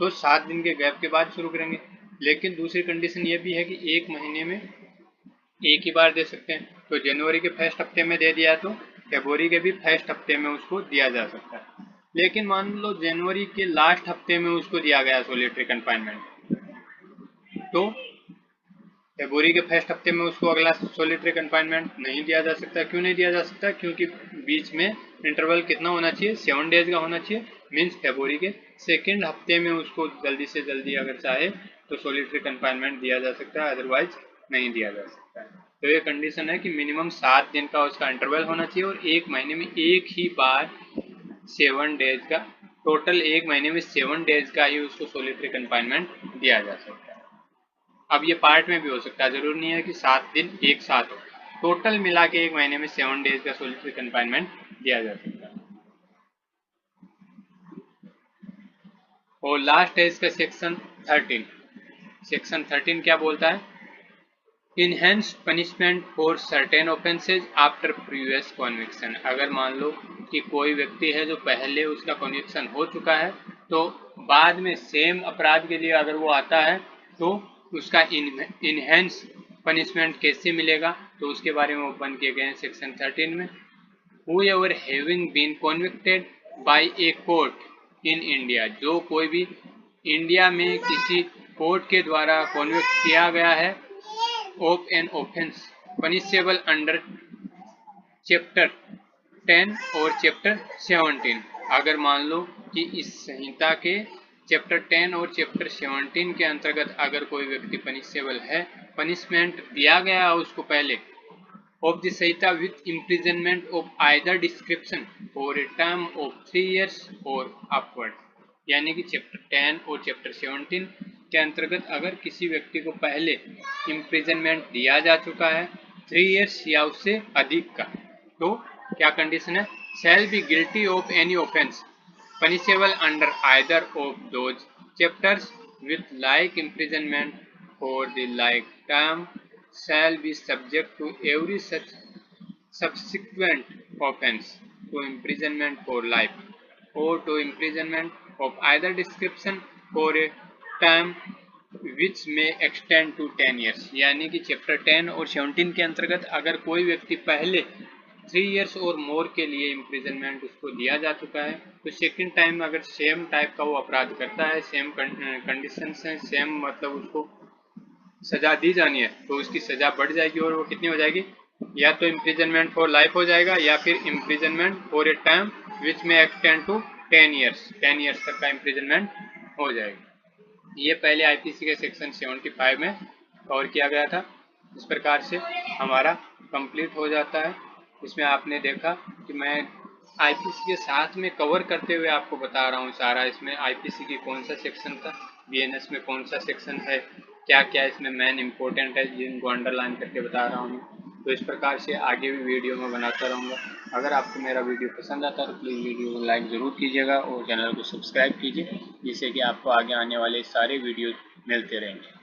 तो 7 दिन के गैप के बाद शुरू करेंगे। लेकिन दूसरी कंडीशन ये भी है कि एक महीने में एक ही बार दे सकते हैं, तो जनवरी के फर्स्ट हफ्ते में दे दिया तो फरवरी के भी फर्स्ट हफ्ते में उसको दिया जा सकता है। लेकिन मान लो जनवरी के लास्ट हफ्ते में उसको दिया गया सोलिटरी कन्फाइनमेंट, तो फरवरी के फर्स्ट हफ्ते में उसको अगला सोलिटरी कन्फाइनमेंट नहीं दिया जा सकता। क्यों नहीं दिया जा सकता, क्योंकि बीच में इंटरवल कितना होना चाहिए, 7 डेज का होना चाहिए, मीन्स फरवरी के सेकेंड हफ्ते में उसको जल्दी से जल्दी अगर चाहे तो सोलिटरी कन्फाइनमेंट दिया जा सकता है, अदरवाइज नहीं दिया जा सकता है। तो ये कंडीशन है कि मिनिमम 7 दिन का उसका इंटरवल होना चाहिए और एक महीने में एक ही बार 7 डेज का, टोटल एक महीने में 7 डेज का ही उसको सोलिटरी कन्फाइनमेंट दिया जा सकता है। अब ये पार्ट में भी हो सकता है, जरूरी नहीं है कि 7 दिन एक साथ हो, टोटल मिला के एक महीने में 7 डेज का सोलिटरी कन्फाइनमेंट दिया जा सकता है। और लास्ट है इसका सेक्शन 13। सेक्शन 13 क्या बोलता है, enhanced punishment for certain offences after previous conviction, अगर मान लो कि कोई व्यक्ति है जो पहले उसका कॉन्विक्शन हो चुका है तो बाद में सेम अपराध के लिए अगर वो आता है तो उसका इनहेंस पनिशमेंट कैसे मिलेगा, तो उसके बारे में ओपन किए गए हैं सेक्शन 13 में। Whoever having been convicted by a court in India, जो कोई भी इंडिया में किसी कोर्ट के द्वारा कॉन्विक्ट किया गया है of an offence punishable under chapter 10 और चैप्टर 17, अगर मान लो कि इस संहिता के चैप्टर 10 और चैप्टर 17 के अंतर्गत अगर कोई व्यक्ति पनिशेबल है, पनिशमेंट दिया गया है उसको पहले of the Saita with imprisonment of either description for a term of 3 years or upward, यानी कि चैप्टर 10 और चैप्टर 17 के अंतर्गत अगर किसी व्यक्ति को पहले इम्प्रिजनमेंट दिया जा चुका है 3 years या उससे अधिक का, तो क्या कंडीशन है, shall be guilty of any offense punishable under either of those chapters with like imprisonment for the like term shall be subject to every such subsequent offense to imprisonment for life or to imprisonment of either description for a term which may extend to 10 years, यानी कि chapter 10 और 17 के अंतर्गत अगर कोई व्यक्ति पहले 3 years और मोर के लिए इम्प्रिजनमेंट उसको दिया जा चुका है तो सेकेंड टाइम अगर सेम टाइप का वो अपराध करता है, सेम कंडीशन है, सेम मतलब उसको सजा दी जानी है, तो उसकी सजा बढ़ जाएगी और वो कितनी हो जाएगी, या तो इम्प्रिजनमेंट फॉर लाइफ हो जाएगा या फिर imprisonment for A time which में एक्सटेंड टू 10 years, 10 years तक का इम्प्रिजनमेंट हो जाएगा। ये पहले आईपीसी के सेक्शन 75 में कवर किया गया था। इस प्रकार से हमारा कंप्लीट हो जाता है। इसमें आपने देखा कि मैं आईपीसी के साथ में कवर करते हुए आपको बता रहा हूँ सारा। इसमें आईपीसी की कौन सा सेक्शन था, बीएनएस में कौन सा सेक्शन है, क्या क्या इसमें मेन इंपॉर्टेंट है, जिनको अंडरलाइन करके बता रहा हूँ। तो इस प्रकार से आगे भी वीडियो में बनाता रहूँगा। अगर आपको मेरा वीडियो पसंद आता है तो प्लीज़ वीडियो को लाइक ज़रूर कीजिएगा और चैनल को सब्सक्राइब कीजिए, जिससे कि आपको आगे आने वाले सारे वीडियो मिलते रहेंगे।